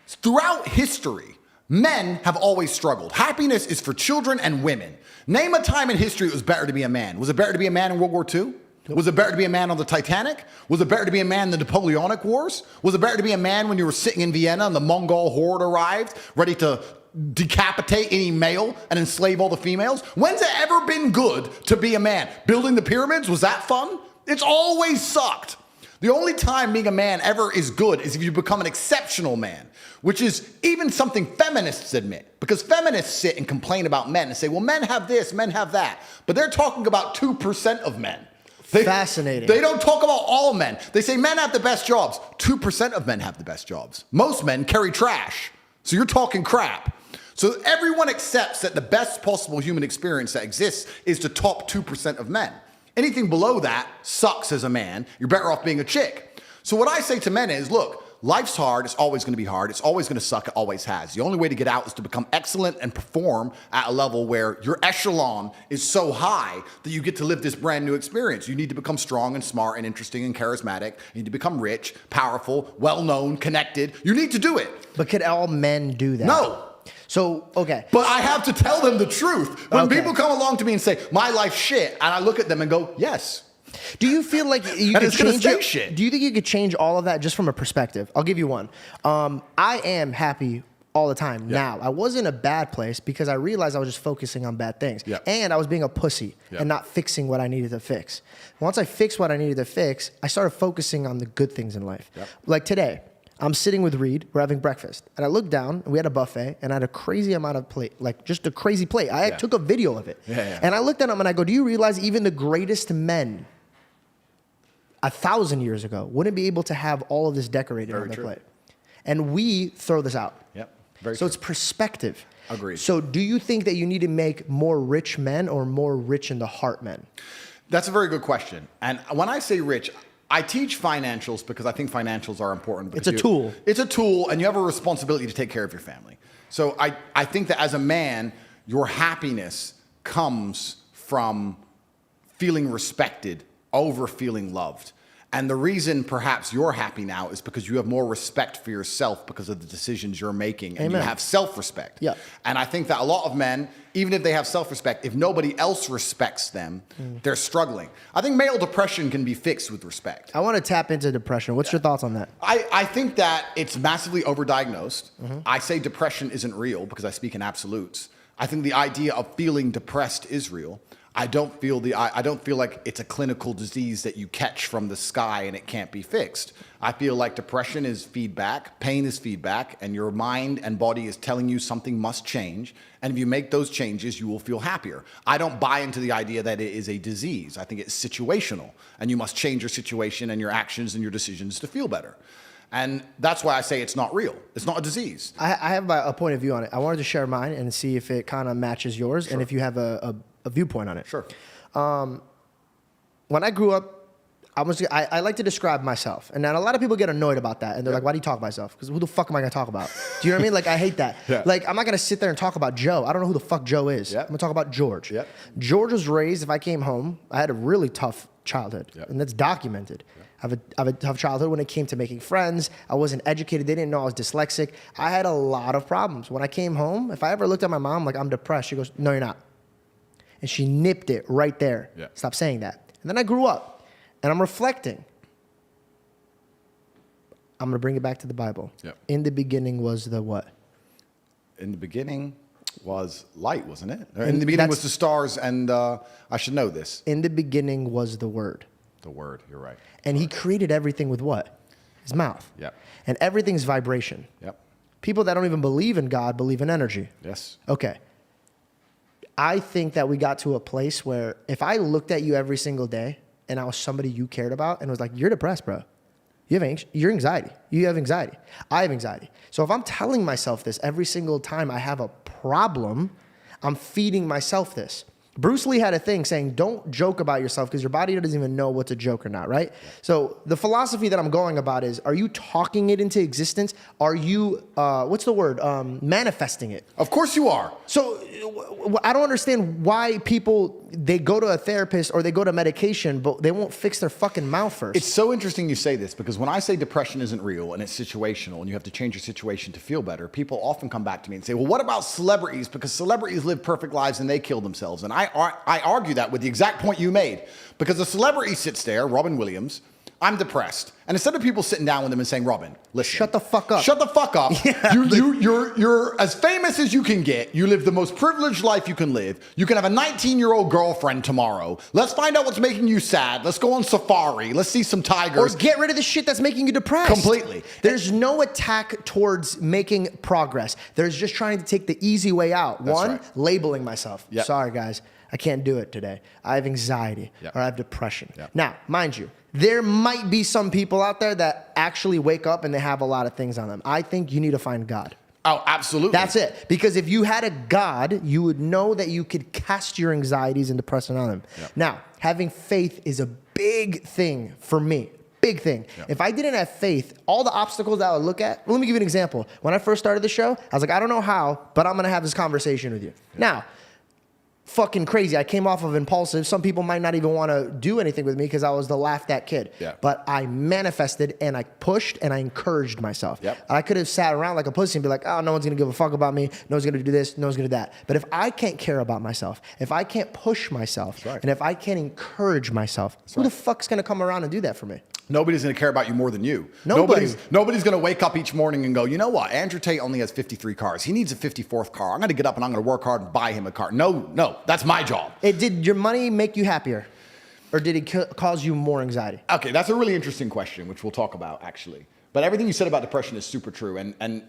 throughout history, men have always struggled. Happiness is for children and women. Name a time in history it was better to be a man. Was it better to be a man in World War II? Nope. Was it better to be a man on the Titanic? Was it better to be a man in the Napoleonic Wars? Was it better to be a man when you were sitting in Vienna and the Mongol horde arrived, ready to decapitate any male and enslave all the females? When's it ever been good to be a man? Building the pyramids, was that fun? It's always sucked. The only time being a man ever is good is if you become an exceptional man, which is even something feminists admit. Because feminists sit and complain about men and say, well, men have this, men have that. But they're talking about 2% of men. Fascinating. They don't talk about all men. They say men have the best jobs. 2% of men have the best jobs. Most men carry trash. So you're talking crap. So everyone accepts that the best possible human experience that exists is the top 2% of men. Anything below that sucks as a man. You're better off being a chick. So what I say to men is, look, life's hard. It's always going to be hard. It's always going to suck. It always has. The only way to get out is to become excellent and perform at a level where your echelon is so high that you get to live this brand new experience. You need to become strong and smart and interesting and charismatic. You need to become rich, powerful, well-known, connected. You need to do it. But could all men do that? No. So, okay. But I have to tell them the truth. When people come along to me and say, my life's shit, and I look at them and go, yes. Do you feel like you could change it? Shit. Do you think you could change all of that just from a perspective? I'll give you one. I am happy all the time now. I was in a bad place because I realized I was just focusing on bad things. And I was being a pussy and not fixing what I needed to fix. Once I fixed what I needed to fix, I started focusing on the good things in life. Like today, I'm sitting with Reed, we're having breakfast, and I looked down, and we had a buffet, and I had a crazy amount of plate, like just a crazy plate. I took a video of it. And I looked at him and I go, do you realize even the greatest men 1,000 years ago wouldn't be able to have all of this decorated on their plate? And we throw this out. Very so true. it's perspective. Agreed. So do you think that you need to make more rich men or more rich in the heart men? That's a very good question. And when I say rich, I teach financials because I think financials are important. It's a tool. It's a tool, and you have a responsibility to take care of your family. So I think that as a man, your happiness comes from feeling respected over feeling loved. And the reason perhaps you're happy now is because you have more respect for yourself because of the decisions you're making, and you have self-respect. And I think that a lot of men, even if they have self-respect, if nobody else respects them, they're struggling. I think male depression can be fixed with respect. I want to tap into depression. What's your thoughts on that? I think that it's massively overdiagnosed. I say depression isn't real because I speak in absolutes. I think the idea of feeling depressed is real. I don't feel like it's a clinical disease that you catch from the sky and it can't be fixed. I feel like depression is feedback, pain is feedback, and your mind and body is telling you something must change. And if you make those changes, you will feel happier. I don't buy into the idea that it is a disease. I think it's situational, and you must change your situation and your actions and your decisions to feel better. And that's why I say it's not real. It's not a disease. I have a point of view on it. I wanted to share mine and see if it kind of matches yours and if you have a viewpoint on it. Sure. When I grew up, I like to describe myself. And then a lot of people get annoyed about that. And they're like, why do you talk about yourself? Because who the fuck am I going to talk about? Do you know what I mean? Like, I hate that. Like, I'm not going to sit there and talk about Joe. I don't know who the fuck Joe is. I'm going to talk about George. George was raised, if I came home, I had a really tough childhood. And that's documented. I have a tough childhood when it came to making friends. I wasn't educated. They didn't know I was dyslexic. I had a lot of problems. When I came home, if I ever looked at my mom like, I'm depressed, she goes, no, you're not. And she nipped it right there. Stop saying that. And then I grew up, and I'm reflecting. I'm going to bring it back to the Bible. Yep. In the beginning was the what? In the beginning was light, wasn't it? In the beginning was the stars, and I should know this. In the beginning was the Word. The Word, you're right. And he created everything with what? His mouth. Yep. And everything's vibration. Yep. People that don't even believe in God believe in energy. Yes. Okay. I think that we got to a place where if I looked at you every single day and I was somebody you cared about and was like, you're depressed, bro. You're anxiety. You have anxiety. I have anxiety. So if I'm telling myself this every single time I have a problem, I'm feeding myself this. Bruce Lee had a thing saying, don't joke about yourself because your body doesn't even know what's a joke or not, right? Yeah. So the philosophy that I'm going about is, are you talking it into existence? Are you, what's the word? Manifesting it. Of course you are. So I don't understand why people, they go to a therapist or they go to medication, but they won't fix their fucking mouth first. It's so interesting you say this because when I say depression isn't real and it's situational and you have to change your situation to feel better, people often come back to me and say, well, what about celebrities? Because celebrities live perfect lives and they kill themselves. And I argue that with the exact point you made because a celebrity sits there, Robin Williams, I'm depressed. And instead of people sitting down with him and saying, Robin, listen. Shut the fuck up. Shut the fuck up. Yeah. You're as famous as you can get. You live the most privileged life you can live. You can have a 19-year-old girlfriend tomorrow. Let's find out what's making you sad. Let's go on safari. Let's see some tigers. Or get rid of the shit that's making you depressed. Completely. There's no attack towards making progress. There's just trying to take the easy way out. That's One, right. labeling myself. Yep. Sorry, guys. I can't do it today. I have anxiety Yep. or I have depression. Yep. Now, mind you, there might be some people out there that actually wake up and they have a lot of things on them. I think you need to find God. Oh, absolutely. That's it. Because if you had a God, you would know that you could cast your anxieties and depression on them. Yep. Now, having faith is a big thing for me. Big thing. Yep. If I didn't have faith, all the obstacles that I would look at, let me give you an example. When I first started the show, I was like, I don't know how, but I'm going to have this conversation with you. Yep. Now, fucking crazy. I came off of impulsive. Some people might not even want to do anything with me because I was the laughed at kid. Yeah. But I manifested and I pushed and I encouraged myself. Yep. I could have sat around like a pussy and be like, oh, no one's going to give a fuck about me. No one's going to do this. No one's going to do that. But if I can't care about myself, if I can't push myself, right. and if I can't encourage myself, who the fuck's going to come around and do that for me? Nobody's going to care about you more than you. Nobody. Nobody's going to wake up each morning and go, you know what? Andrew Tate only has 53 cars. He needs a 54th car. I'm going to get up and I'm going to work hard and buy him a car. No, that's my job. Did your money make you happier? Or did it cause you more anxiety? Okay, that's a really interesting question, which we'll talk about, actually. But everything you said about depression is super true. And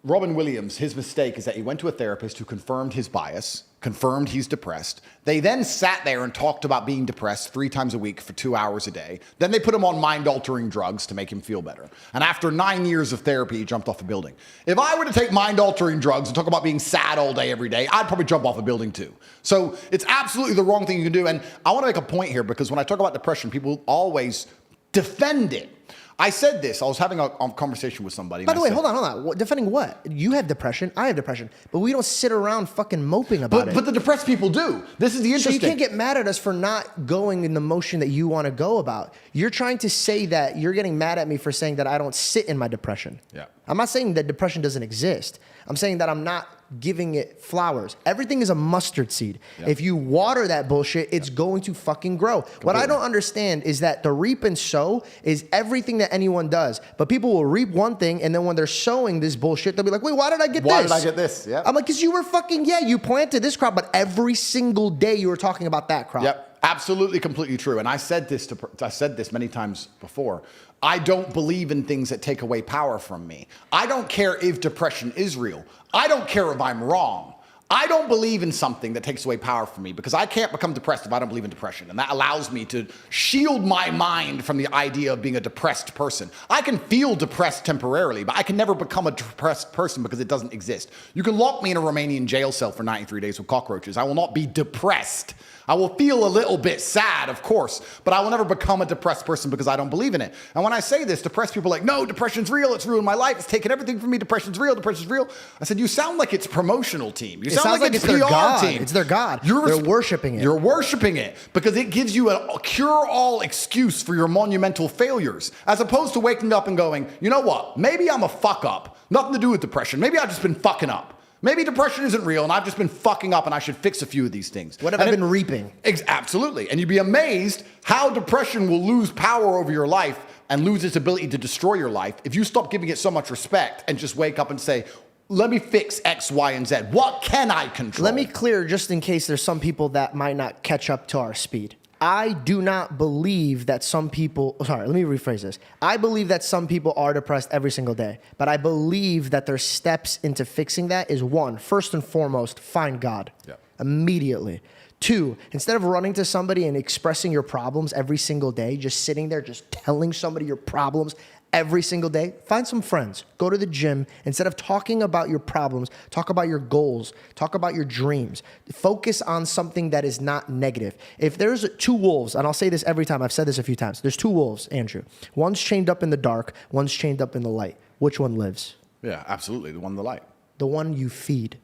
Robin Williams, his mistake is that he went to a therapist who confirmed his bias, confirmed he's depressed. They then sat there and talked about being depressed 3 times a week for 2 hours a day. Then they put him on mind-altering drugs to make him feel better. And after 9 years of therapy, he jumped off a building. If I were to take mind-altering drugs and talk about being sad all day, every day, I'd probably jump off a building too. So it's absolutely the wrong thing you can do. And I want to make a point here because when I talk about depression, people always defend it. I said this. I was having a conversation with somebody. By the way, hold on. Defending what? You have depression. I have depression. But we don't sit around fucking moping about it. But the depressed people do. This is the interesting. So you can't get mad at us for not going in the motion that you want to go about. You're trying to say that you're getting mad at me for saying that I don't sit in my depression. Yeah. I'm not saying that depression doesn't exist. I'm saying that I'm not giving it flowers. Everything is a mustard seed. Yeah. If you water that bullshit, it's going to fucking grow. What I don't understand is that the reap and sow is everything that anyone does. But people will reap one thing, and then when they're sowing this bullshit, they'll be like, wait, why did I get this? Why did I get this? Yeah. I'm like, because you were fucking, you planted this crop, but every single day you were talking about that crop. Yep. Absolutely, completely true. And I said this many times before. I don't believe in things that take away power from me. I don't care if depression is real. I don't care if I'm wrong. I don't believe in something that takes away power from me because I can't become depressed if I don't believe in depression. And that allows me to shield my mind from the idea of being a depressed person. I can feel depressed temporarily, but I can never become a depressed person because it doesn't exist. You can lock me in a Romanian jail cell for 93 days with cockroaches. I will not be depressed. I will feel a little bit sad, of course, but I will never become a depressed person because I don't believe in it. And when I say this, depressed people are like, no, depression's real. It's ruined my life. It's taken everything from me. Depression's real. Depression's real. I said, you sound like it's promotional team. You sound like it's their PR God. team. It's their God. They're worshiping it. You're worshiping it because it gives you a cure-all excuse for your monumental failures, as opposed to waking up and going, you know what? Maybe I'm a fuck up. Nothing to do with depression. Maybe I've just been fucking up. Maybe depression isn't real and I've just been fucking up and I should fix a few of these things. What have I been reaping? Absolutely. And you'd be amazed how depression will lose power over your life and lose its ability to destroy your life if you stop giving it so much respect and just wake up and say, let me fix X, Y, and Z. What can I control? Let me clear, just in case there's some people that might not catch up to our speed. I do not believe that some people, sorry, let me rephrase this. I believe that some people are depressed every single day, but I believe that their steps into fixing that is one, first and foremost, find God immediately. Two, instead of running to somebody and expressing your problems every single day, just sitting there, just telling somebody your problems every single day, find some friends. Go to the gym. Instead of talking about your problems, talk about your goals. Talk about your dreams. Focus on something that is not negative. If there's two wolves, and I'll say this every time, I've said this a few times. There's two wolves, Andrew. One's chained up in the dark. One's chained up in the light. Which one lives? Yeah, absolutely. The one in the light. The one you feed.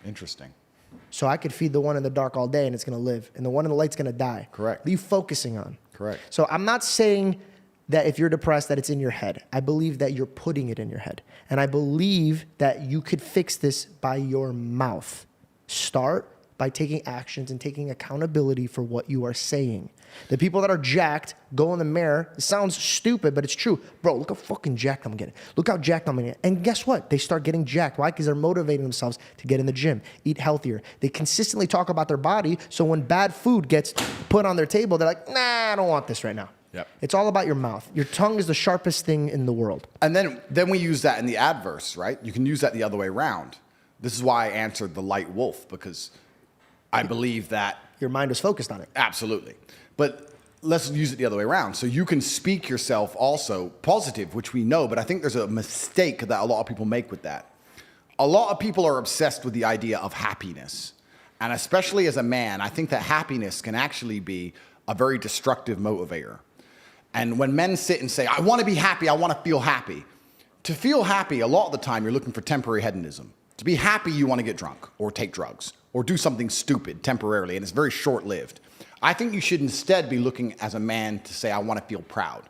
Interesting. So I could feed the one in the dark all day and it's going to live. And the one in the light's going to die. Correct. What are you focusing on? Correct. So I'm not saying that if you're depressed that it's in your head. I believe that you're putting it in your head. And I believe that you could fix this by your mouth. Start by taking actions and taking accountability for what you are saying. The people that are jacked go in the mirror. It sounds stupid, but it's true. Bro, look how fucking jacked I'm getting. Look how jacked I'm getting. And guess what? They start getting jacked. Why? Because they're motivating themselves to get in the gym, eat healthier. They consistently talk about their body, so when bad food gets put on their table, they're like, nah, I don't want this right now. Yep. It's all about your mouth. Your tongue is the sharpest thing in the world. And then we use that in the adverse, right? You can use that the other way around. This is why I answered the light wolf, because I believe that... Your mind is focused on it. Absolutely. But let's use it the other way around. So you can speak yourself also positive, which we know, but I think there's a mistake that a lot of people make with that. A lot of people are obsessed with the idea of happiness. And especially as a man, I think that happiness can actually be a very destructive motivator. And when men sit and say, I want to be happy, I want to feel happy. To feel happy, a lot of the time, you're looking for temporary hedonism. To be happy, you want to get drunk or take drugs or do something stupid temporarily, and it's very short-lived. I think you should instead be looking as a man to say, I want to feel proud.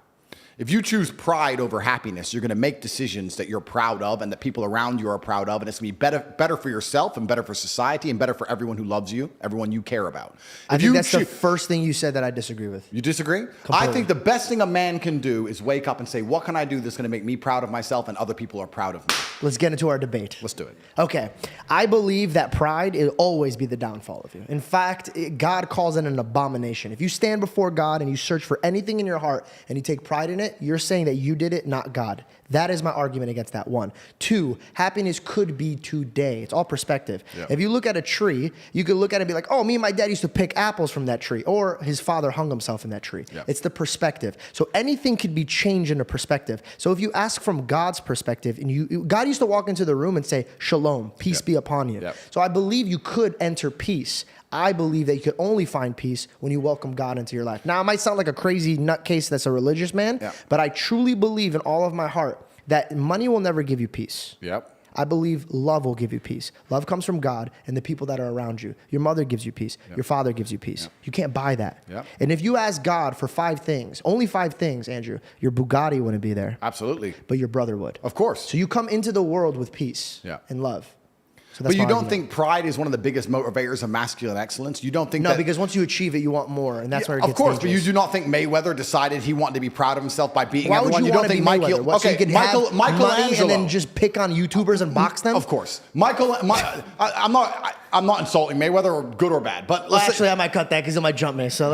If you choose pride over happiness, you're going to make decisions that you're proud of and that people around you are proud of, and it's going to be better for yourself and better for society and better for everyone who loves you, everyone you care about. I think that's the first thing you said that I disagree with. You disagree? Completely. I think the best thing a man can do is wake up and say, what can I do that's going to make me proud of myself and other people are proud of me? Let's get into our debate. Let's do it. Okay. I believe that pride will always be the downfall of you. In fact, God calls it an abomination. If you stand before God and you search for anything in your heart and you take pride in it, you're saying that you did it, not God. That is my argument against that one. Two, happiness could be today. It's all perspective. Yep. If you look at a tree, you could look at it and be like, oh, me and my dad used to pick apples from that tree. Or his father hung himself in that tree. Yep. It's the perspective. So anything could be changed in a perspective. So if you ask from God's perspective, and God used to walk into the room and say, shalom, peace be upon you. Yep. So I believe you could enter peace. I believe that you could only find peace when you welcome God into your life. Now, it might sound like a crazy nutcase that's a religious man, but I truly believe in all of my heart that money will never give you peace. Yep. I believe love will give you peace. Love comes from God and the people that are around you. Your mother gives you peace. Your father gives you peace. You can't buy that. And if you ask God for 5 things, only 5 things, Andrew, your Bugatti wouldn't be there. Absolutely. But your brother would. Of course. So you come into the world with peace and love. So but you don't think pride is one of the biggest motivators of masculine excellence? You don't think No, because once you achieve it, you want more, and that's where it gets Of course, dangerous. but you do not think Mayweather decided he wanted to be proud of himself by beating Why everyone? Would you don't think Mayweather? What, so you could have money and then just pick on YouTubers and box them? Of course. I'm not insulting Mayweather, or good or bad, but actually, I might cut that because it might jump me. So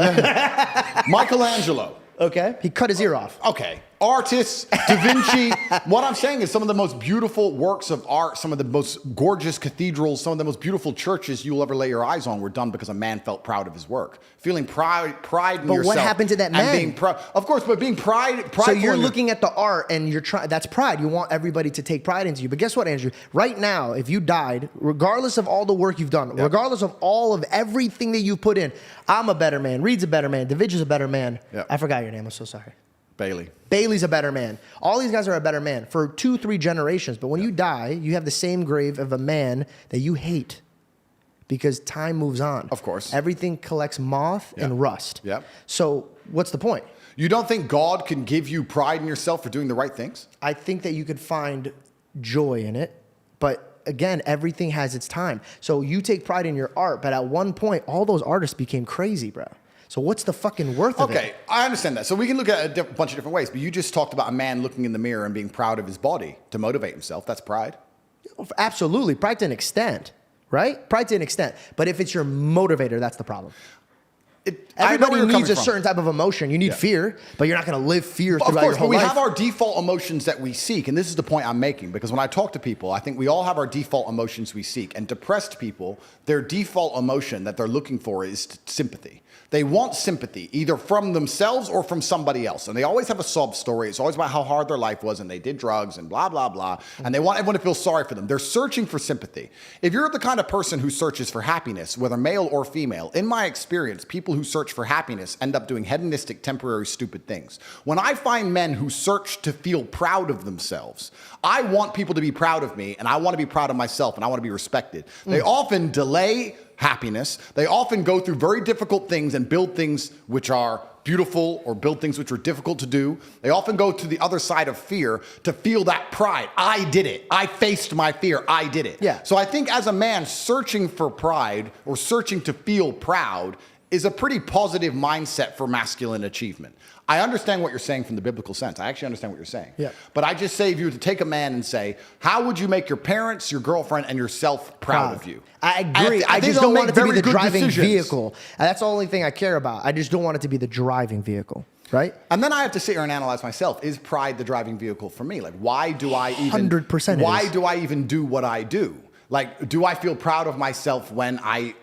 Michelangelo. Okay. He cut his ear off. Okay. Artists, Da Vinci. What I'm saying is some of the most beautiful works of art, some of the most gorgeous cathedrals, some of the most beautiful churches you will ever lay your eyes on were done because a man felt proud of his work. Feeling pride in yourself. But what happened to that man? Being of course, but being prideful. So you're looking at the art and you're trying. That's pride. You want everybody to take pride into you. But guess what, Andrew? Right now, if you died, regardless of all the work you've done, regardless of all of everything that you put in, I'm a better man. Reed's a better man. DaVinci's a better man. I forgot your name. I'm so sorry. Bailey. Bailey's a better man. All these guys are a better man for 2-3 generations. But when you die, you have the same grave of a man that you hate because time moves on. Of course. Everything collects moth and rust. Yep. So what's the point? You don't think God can give you pride in yourself for doing the right things? I think that you could find joy in it. But again, everything has its time. So you take pride in your art. But at one point, all those artists became crazy, bro. So what's the fucking worth of it? Okay, I understand that. So we can look at it a bunch of different ways, but you just talked about a man looking in the mirror and being proud of his body to motivate himself. That's pride. Absolutely. Pride to an extent, right? Pride to an extent. But if it's your motivator, that's the problem. Everybody needs a certain type of emotion. You need fear, but you're not going to live fear throughout your whole life. Of course, but we have our default emotions that we seek, and this is the point I'm making, because when I talk to people, I think we all have our default emotions we seek, and depressed people, their default emotion that they're looking for is sympathy. They want sympathy, either from themselves or from somebody else, and they always have a sob story. It's always about how hard their life was, and they did drugs, and blah, blah, blah, and they want everyone to feel sorry for them. They're searching for sympathy. If you're the kind of person who searches for happiness, whether male or female, in my experience, people who search for happiness end up doing hedonistic, temporary, stupid things. When I find men who search to feel proud of themselves, I want people to be proud of me, and I want to be proud of myself, and I want to be respected. They often delay happiness. They often go through very difficult things and build things which are beautiful or build things which are difficult to do. They often go to the other side of fear to feel that pride. I did it. I faced my fear. I did it. Yeah. So I think as a man, searching for pride or searching to feel proud is a pretty positive mindset for masculine achievement. I understand what you're saying from the biblical sense. I actually understand what you're saying. Yeah. But I just say, if you were to take a man and say, how would you make your parents, your girlfriend, and yourself proud of you? I agree. I just don't want it to be the driving vehicle. And that's the only thing I care about. I just don't want it to be the driving vehicle, right? And then I have to sit here and analyze myself. Is pride the driving vehicle for me? Like, why do I even... 100% Why do I even do what I do? Like, do I feel proud of myself when I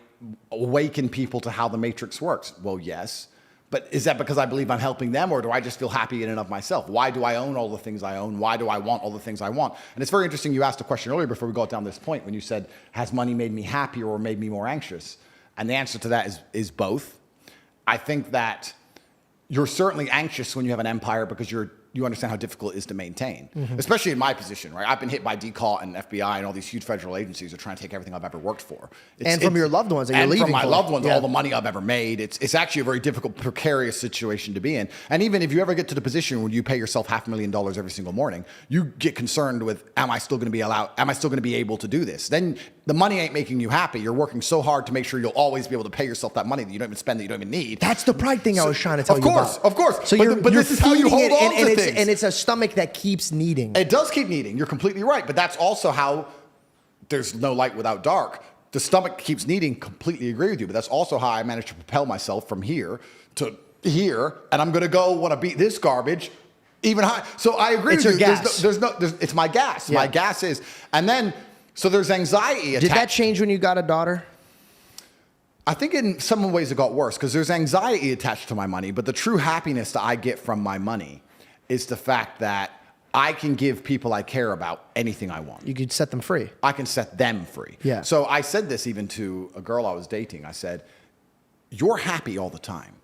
awaken people to how the matrix works? Well, yes. But is that because I believe I'm helping them, or do I just feel happy in and of myself? Why do I own all the things I own? Why do I want all the things I want? And it's very interesting you asked a question earlier before we got down this point when you said, has money made me happier or made me more anxious? And the answer to that is both. I think that you're certainly anxious when you have an empire because you understand how difficult it is to maintain, especially in my position, right? I've been hit by DCAUT and FBI and all these huge federal agencies are trying to take everything I've ever worked for. And from your loved ones that you're leaving from my for. loved ones, all the money I've ever made. It's actually a very difficult, precarious situation to be in. And even if you ever get to the position where you pay yourself $500,000 every single morning, you get concerned with, am I still going to be able to do this? Then the money ain't making you happy. You're working so hard to make sure you'll always be able to pay yourself that money that you don't even spend, that you don't even need. That's the pride thing I was trying to tell you about. Of course. So but this is how you hold on to things. And it's a stomach that keeps needing. It does keep needing. You're completely right. But that's also how there's no light without dark. The stomach keeps needing. Completely agree with you. But that's also how I managed to propel myself from here to here. And I'm going to go want to beat this garbage even high. So I agree with you. Gas. It's my gas. Yeah. My gas is. And then, so there's anxiety attached. Did that change when you got a daughter? I think in some ways it got worse because there's anxiety attached to my money. But the true happiness that I get from my money is the fact that I can give people I care about anything I want. You could set them free. I can set them free. Yeah. So I said this even to a girl I was dating. I said, you're happy all the time.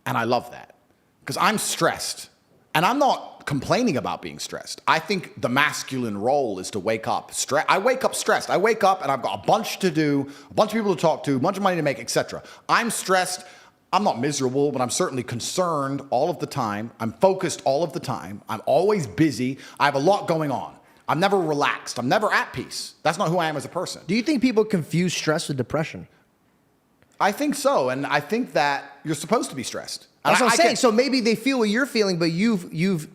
And I love that because I'm stressed. And I'm not complaining about being stressed. I think the masculine role is to wake up stressed. I wake up stressed. I wake up and I've got a bunch to do, a bunch of people to talk to, a bunch of money to make, etc. I'm stressed. I'm not miserable, but I'm certainly concerned all of the time. I'm focused all of the time. I'm always busy. I have a lot going on. I'm never relaxed. I'm never at peace. That's not who I am as a person. Do you think people confuse stress with depression? I think so. And I think that you're supposed to be stressed. That's what I'm saying. So maybe they feel what you're feeling, but you've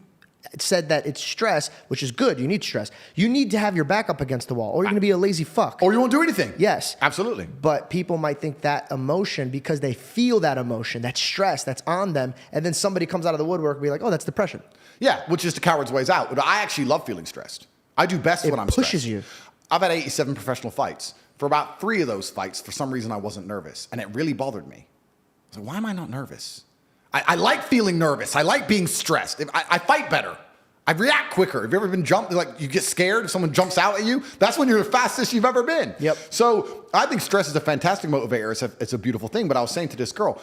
said that it's stress, which is good. You need stress. You need to have your back up against the wall, or you're going to be a lazy fuck. Or you won't do anything. Yes. Absolutely. But people might think that emotion, because they feel that emotion, that stress that's on them, and then somebody comes out of the woodwork and be like, oh, that's depression. Yeah, which is the coward's ways out. But I actually love feeling stressed. I do best when I'm stressed. It pushes you. I've had 87 professional fights. For about 3 of those fights, for some reason, I wasn't nervous. And it really bothered me. I was like, why am I not nervous? I like feeling nervous. I like being stressed. I fight better. I react quicker. Have you ever been jumped? Like you get scared if someone jumps out at you? That's when you're the fastest you've ever been. Yep. So I think stress is a fantastic motivator. It's a beautiful thing. But I was saying to this girl,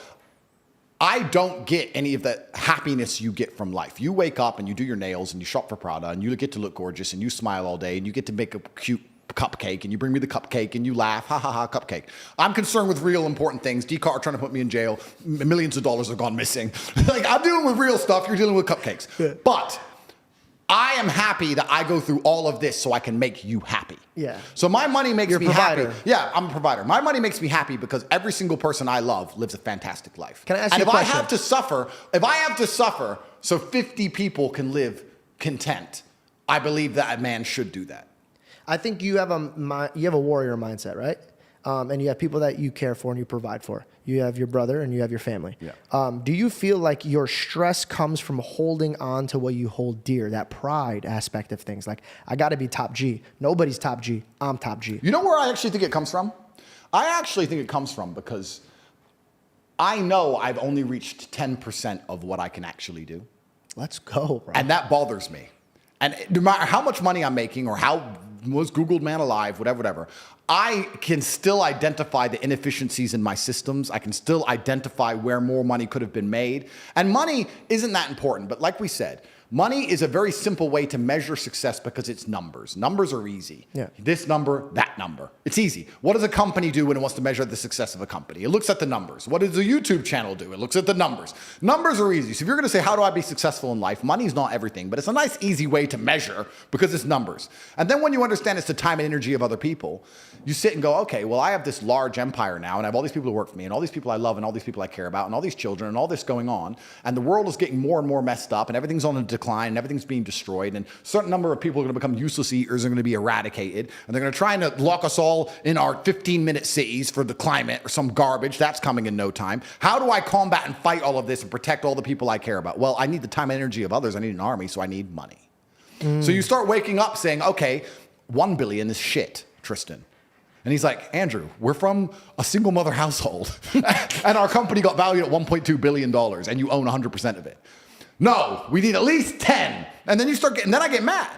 I don't get any of the happiness you get from life. You wake up and you do your nails and you shop for Prada and you get to look gorgeous and you smile all day and you get to make a cute cupcake and you bring me the cupcake and you laugh, ha ha ha, cupcake. I'm concerned with real important things. DCAR are trying to put me in jail. Millions of dollars have gone missing. Like I'm dealing with real stuff. You're dealing with cupcakes. Yeah. But I am happy that I go through all of this so I can make you happy. Yeah. So my money makes me provider. happy. Yeah, I'm a provider. My money makes me happy because every single person I love lives a fantastic life. Can I ask and you a if question? I have to suffer so 50 people can live content, I believe that a man should do that. I think you have a warrior mindset, right? And you have people that you care for and you provide for. You have your brother and you have your family. Yeah. Do you feel like your stress comes from holding on to what you hold dear, that pride aspect of things? Like, I got to be top G. Nobody's top G. I'm top G. You know where I actually think it comes from? I actually think it comes from because I know I've only reached 10% of what I can actually do. Let's go, bro. And that bothers me. And no matter how much money I'm making or how most Googled man alive, whatever, I can still identify the inefficiencies in my systems. I can still identify where more money could have been made. And money isn't that important. But like we said, money is a very simple way to measure success because it's numbers. Numbers are easy. Yeah. This number, that number. It's easy. What does a company do when it wants to measure the success of a company? It looks at the numbers. What does a YouTube channel do? It looks at the numbers. Numbers are easy. So if you're going to say, how do I be successful in life? Money's not everything, but it's a nice, easy way to measure because it's numbers. And then when you understand it's the time and energy of other people, you sit and go, okay, well, I have this large empire now, and I have all these people who work for me, and all these people I love, and all these people I care about, and all these children, and all this going on, and the world is getting more and more messed up, and everything's on a decline, and everything's being destroyed, and a certain number of people are going to become useless eaters, are going to be eradicated, and they're going to try and lock us all in our 15-minute cities for the climate or some garbage. That's coming in no time. How do I combat and fight all of this and protect all the people I care about? Well, I need the time and energy of others. I need an army, so I need money. So you start waking up saying, okay, 1 billion is shit, Tristan. And he's like, Andrew, we're from a single mother household and our company got valued at $1.2 billion and you own 100% of it. No, we need at least 10. And then then I get mad.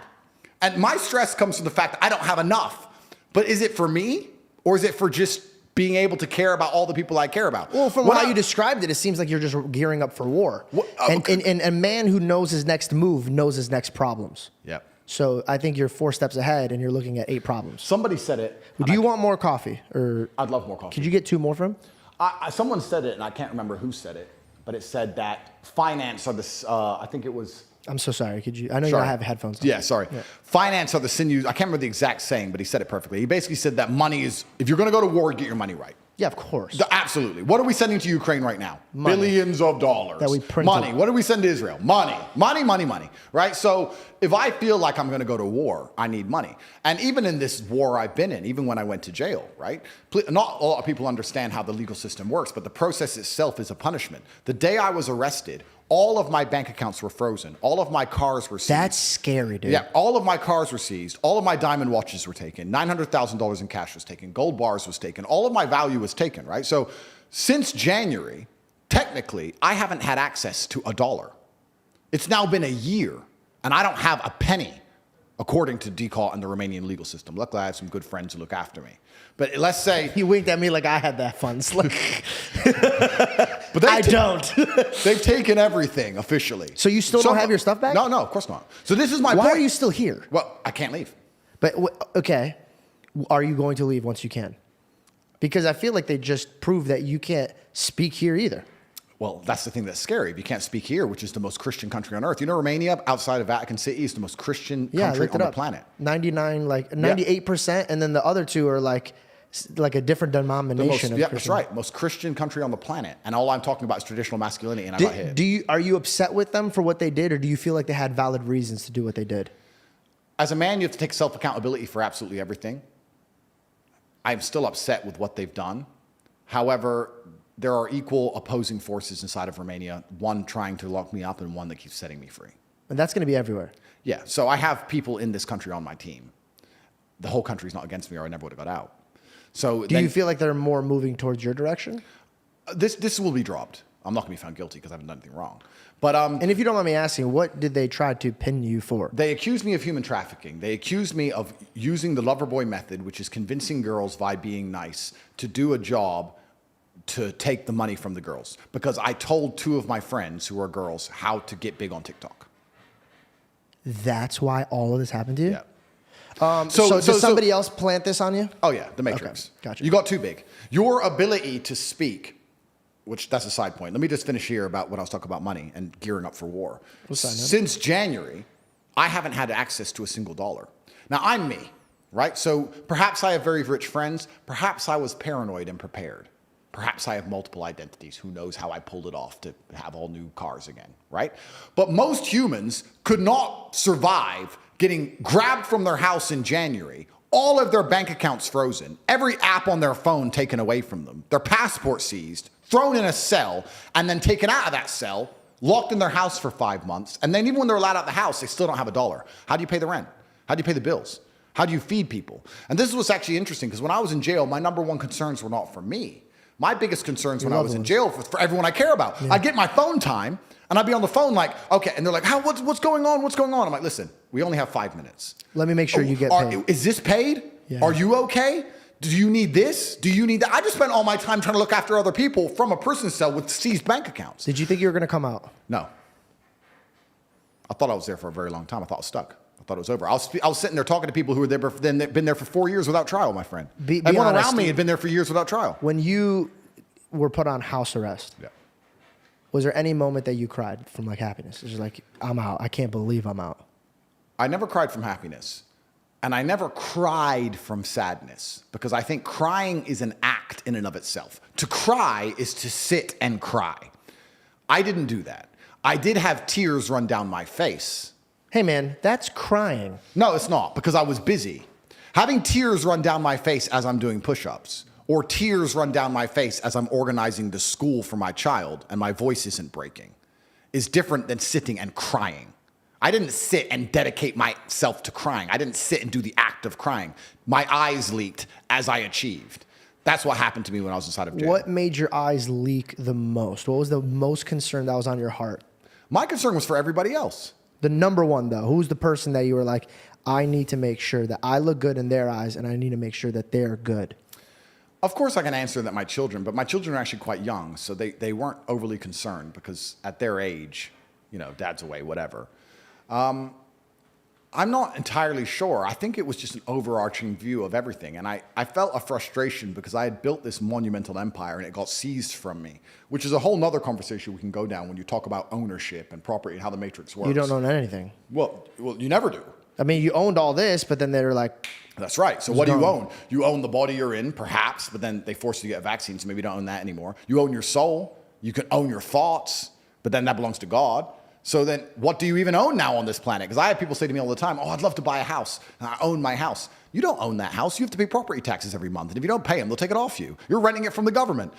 And my stress comes from the fact that I don't have enough. But is it for me or is it for just being able to care about all the people I care about? Well, from how you described it, it seems like you're just gearing up for war. And a man who knows his next move knows his next problems. Yeah. So I think you're 4 steps ahead and you're looking at 8 problems. Somebody said it. Do you want more coffee? Or I'd love more coffee. could you get 2 more from him? Someone said it, and I can't remember who said it, but it said that finance are the, I think it was... I'm so sorry. Could you? I know you don't have headphones on. Yeah, sorry. Yeah. Finance are the sinews. I can't remember the exact saying, but he said it perfectly. He basically said that money is, if you're going to go to war, get your money right. Yeah, of course. Absolutely. What are we sending to Ukraine right now? Money. Billions of dollars. That we printed. Money. What do we send to Israel? Money. Money, money, money. Right? So if I feel like I'm going to go to war, I need money. And even in this war I've been in, even when I went to jail, right? Not a lot of people understand how the legal system works, but the process itself is a punishment. The day I was arrested, all of my bank accounts were frozen. All of my cars were seized. That's scary, dude. Yeah, all of my cars were seized. All of my diamond watches were taken. $900,000 in cash was taken. Gold bars was taken. All of my value was taken, right? So since January, technically, I haven't had access to a dollar. It's now been a year, and I don't have a penny, according to DCAW and the Romanian legal system. Luckily, I have some good friends who look after me. But let's say... You winked at me like I had that funds. But I don't. They've taken everything officially. So you still don't have your stuff back? No, of course not. So this is my Why point. are you still here? Well, I can't leave. But, okay, are you going to leave once you can? Because I feel like they just proved that you can't speak here either. Well, that's the thing that's scary. If you can't speak here, which is the most Christian country on earth. You know, Romania, outside of Vatican City, is the most Christian country on the planet. 98%, and then the other 2 are like a different denomination. That's right. Most Christian country on the planet. And all I'm talking about is traditional masculinity, and I got hit. Are you upset with them for what they did, or do you feel like they had valid reasons to do what they did? As a man, you have to take self-accountability for absolutely everything. I'm still upset with what they've done. However, there are equal opposing forces inside of Romania, one trying to lock me up and one that keeps setting me free. And that's going to be everywhere. Yeah, so I have people in this country on my team. The whole country's not against me or I never would have got out. So do you feel like they're more moving towards your direction? This will be dropped. I'm not going to be found guilty because I haven't done anything wrong. But and if you don't mind me asking, what did they try to pin you for? They accused me of human trafficking. They accused me of using the lover boy method, which is convincing girls by being nice to do a job to take the money from the girls. Because I told 2 of my friends who are girls how to get big on TikTok. That's why all of this happened to you? Yeah. So did somebody else plant this on you? Oh, yeah, the Matrix. Okay, gotcha. You got too big. Your ability to speak, which that's a side point. Let me just finish here about when I was talking about money and gearing up for war. Since January, I haven't had access to a single dollar. Now, I'm me, right? So perhaps I have very rich friends. Perhaps I was paranoid and prepared. Perhaps I have multiple identities. Who knows how I pulled it off to have all new cars again, right? But most humans could not survive getting grabbed from their house in January, all of their bank accounts frozen, every app on their phone taken away from them, their passport seized, thrown in a cell, and then taken out of that cell, locked in their house for 5 months. And then even when they're allowed out the house, they still don't have a dollar. How do you pay the rent? How do you pay the bills? How do you feed people? And this is what's actually interesting, because when I was in jail, my number one concerns were not for me. My biggest concerns when I was in jail was for everyone I care about. Yeah. I'd get my phone time, and I'd be on the phone like, okay, and they're like, what's going on? What's going on? I'm like, listen, we only have 5 minutes. Let me make sure you get paid. Is this paid? Yeah. Are you okay? Do you need this? Do you need that? I just spent all my time trying to look after other people from a prison cell with seized bank accounts. Did you think you were going to come out? No. I thought I was there for a very long time. I thought I was stuck. I thought it was over. I was sitting there talking to people who were there, been there for 4 years without trial, my friend. Everyone around me had been there for years without trial. When you were put on house arrest, yeah. Was there any moment that you cried from like happiness? It was like, I'm out. I can't believe I'm out. I never cried from happiness. And I never cried from sadness, because I think crying is an act in and of itself. To cry is to sit and cry. I didn't do that. I did have tears run down my face. Hey man, that's crying. No, it's not, because I was busy. Having tears run down my face as I'm doing push-ups, or tears run down my face as I'm organizing the school for my child and my voice isn't breaking, is different than sitting and crying. I didn't sit and dedicate myself to crying. I didn't sit and do the act of crying. My eyes leaked as I achieved. That's what happened to me when I was inside of jail. What made your eyes leak the most? What was the most concern that was on your heart? My concern was for everybody else. The number one, though, who's the person that you were like, I need to make sure that I look good in their eyes, and I need to make sure that they're good? Of course, I can answer that my children, but my children are actually quite young, so they weren't overly concerned, because at their age, dad's away, whatever. I'm not entirely sure. I think it was just an overarching view of everything. And I felt a frustration because I had built this monumental empire and it got seized from me, which is a whole nother conversation we can go down when you talk about ownership and property and how the matrix works. You don't own anything. Well, you never do. I mean, you owned all this, but then they were like... That's right. So what do you own? You own the body you're in, perhaps, but then they force you to get a vaccine, so maybe you don't own that anymore. You own your soul. You can own your thoughts, but then that belongs to God. So then what do you even own now on this planet? Because I have people say to me all the time, I'd love to buy a house. And I own my house. You don't own that house. You have to pay property taxes every month. And if you don't pay them, they'll take it off you. You're renting it from the government.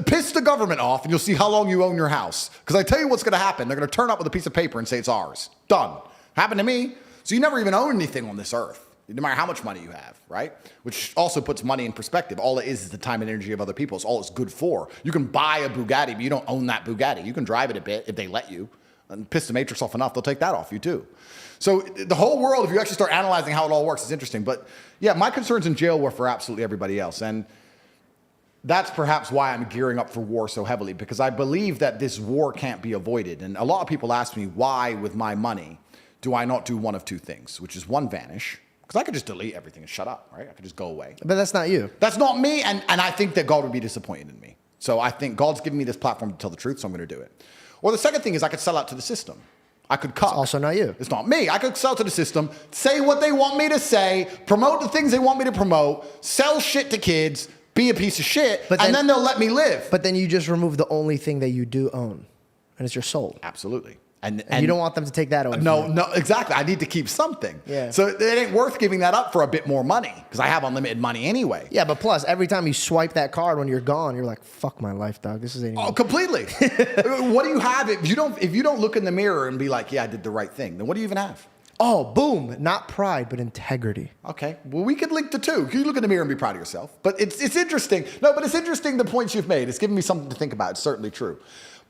Piss the government off and you'll see how long you own your house. Because I tell you what's going to happen. They're going to turn up with a piece of paper and say it's ours. Done. Happened to me. So you never even own anything on this earth, no matter how much money you have, right? Which also puts money in perspective. All it is the time and energy of other people. It's all it's good for. You can buy a Bugatti, but you don't own that Bugatti. You can drive it a bit if they let you. And piss the matrix off enough, they'll take that off you too. So the whole world, if you actually start analyzing how it all works, is interesting. But yeah, my concerns in jail were for absolutely everybody else. And that's perhaps why I'm gearing up for war so heavily, because I believe that this war can't be avoided. And a lot of people ask me, why with my money do I not do one of two things, which is one, vanish. Because I could just delete everything and shut up, right? I could just go away. But that's not you. That's not me, and I think that God would be disappointed in me. So I think God's given me this platform to tell the truth, so I'm going to do it. Or the second thing is I could sell out to the system. I could cut. It's also not you. It's not me. I could sell to the system, say what they want me to say, promote the things they want me to promote, sell shit to kids, be a piece of shit, and then they'll let me live. But then you just remove the only thing that you do own, and it's your soul. Absolutely. And you don't want them to take that away. No, exactly. I need to keep something. Yeah. So it ain't worth giving that up for a bit more money, because I have unlimited money anyway. Yeah, but plus, every time you swipe that card when you're gone, you're like, fuck my life, dog. This is anything. Oh, completely. What do you have if you don't look in the mirror and be like, yeah, I did the right thing? Then what do you even have? Oh, boom. Not pride, but integrity. Okay. Well, we could link the two. You look in the mirror and be proud of yourself. But it's interesting. No, but it's interesting the points you've made. It's given me something to think about. It's certainly true.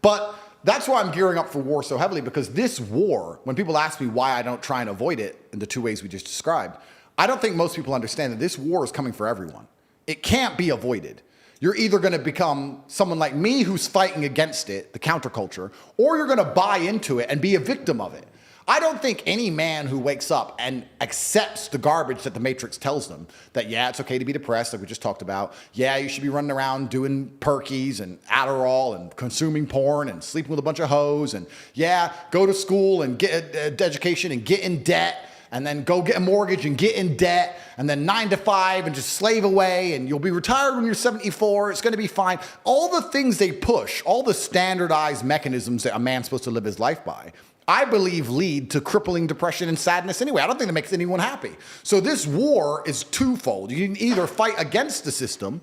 But that's why I'm gearing up for war so heavily, because this war, when people ask me why I don't try and avoid it in the two ways we just described, I don't think most people understand that this war is coming for everyone. It can't be avoided. You're either going to become someone like me who's fighting against it, the counterculture, or you're going to buy into it and be a victim of it. I don't think any man who wakes up and accepts the garbage that the Matrix tells them, that, yeah, it's okay to be depressed, like we just talked about. Yeah, you should be running around doing perkies and Adderall and consuming porn and sleeping with a bunch of hoes. And yeah, go to school and get an education and get in debt. And then go get a mortgage and get in debt, and then 9 to 5 and just slave away, and you'll be retired when you're 74. It's going to be fine. All the things they push, all the standardized mechanisms that a man's supposed to live his life by, I believe lead to crippling depression and sadness anyway. I don't think that makes anyone happy. So this war is twofold. You can either fight against the system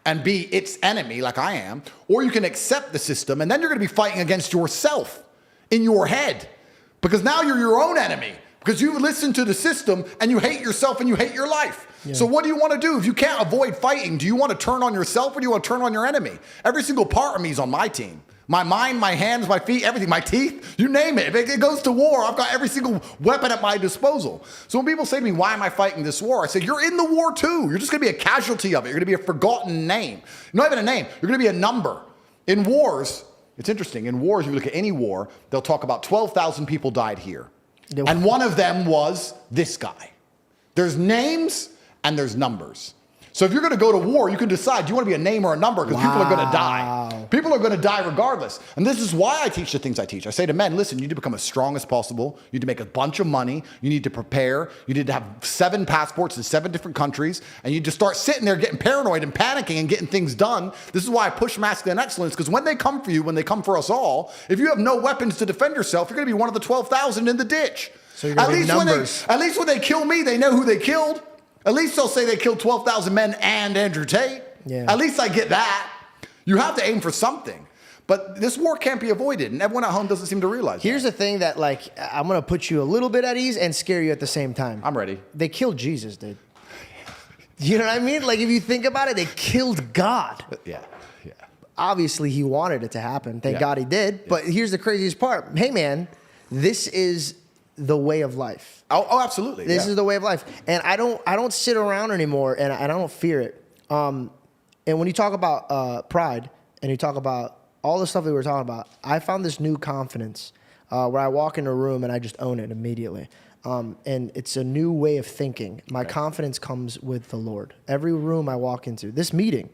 and be its enemy, like I am, or you can accept the system, and then you're going to be fighting against yourself in your head, because now you're your own enemy. Because you listen to the system and you hate yourself and you hate your life. Yeah. So what do you want to do? If you can't avoid fighting, do you want to turn on yourself or do you want to turn on your enemy? Every single part of me is on my team. My mind, my hands, my feet, everything, my teeth, you name it. If it goes to war, I've got every single weapon at my disposal. So when people say to me, why am I fighting this war? I say, you're in the war too. You're just going to be a casualty of it. You're going to be a forgotten name. Not even a name. You're going to be a number. In wars, it's interesting. In wars, if you look at any war, they'll talk about 12,000 people died here. And one of them was this guy. There's names and there's numbers. So if you're going to go to war, you can decide, do you want to be a name or a number? Because people are going to die. People are going to die regardless. And this is why I teach the things I teach. I say to men, listen, you need to become as strong as possible. You need to make a bunch of money. You need to prepare. You need to have 7 passports in 7 different countries. And you just start sitting there getting paranoid and panicking and getting things done. This is why I push masculine excellence, because when they come for you, when they come for us all, if you have no weapons to defend yourself, you're going to be one of the 12,000 in the ditch. So you're going to be numbers. At least when they kill me, they know who they killed. At least they'll say they killed 12,000 men and Andrew Tate. Yeah. At least I get that. You have to aim for something. But this war can't be avoided, and everyone at home doesn't seem to realize Here's the thing that, like, I'm going to put you a little bit at ease and scare you at the same time. I'm ready. They killed Jesus, dude. You know what I mean? Like, if you think about it, they killed God. Yeah. Obviously, he wanted it to happen. Thank God he did. But here's the craziest part. Hey, man, this is the way of life. Oh, absolutely. This is the way of life. And I don't sit around anymore, and I don't fear it. And when you talk about pride, and you talk about all the stuff that we were talking about, I found this new confidence where I walk in a room and I just own it immediately. And it's a new way of thinking. My confidence comes with the Lord. Every room I walk into, this meeting,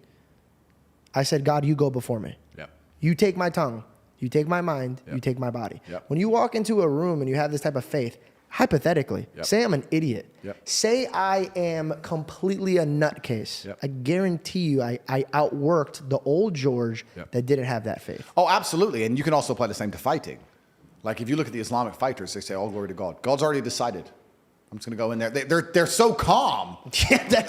I said, God, you go before me. Yep. You take my tongue. You take my mind. Yep. You take my body. Yep. When you walk into a room and you have this type of faith, hypothetically, say I'm an idiot. Yep. Say I am completely a nutcase. Yep. I guarantee you I outworked the old George that didn't have that faith. Oh, absolutely. And you can also apply the same to fighting. Like if you look at the Islamic fighters, they say, all glory to God. God's already decided. I'm just going to go in there. They're so calm. Yeah,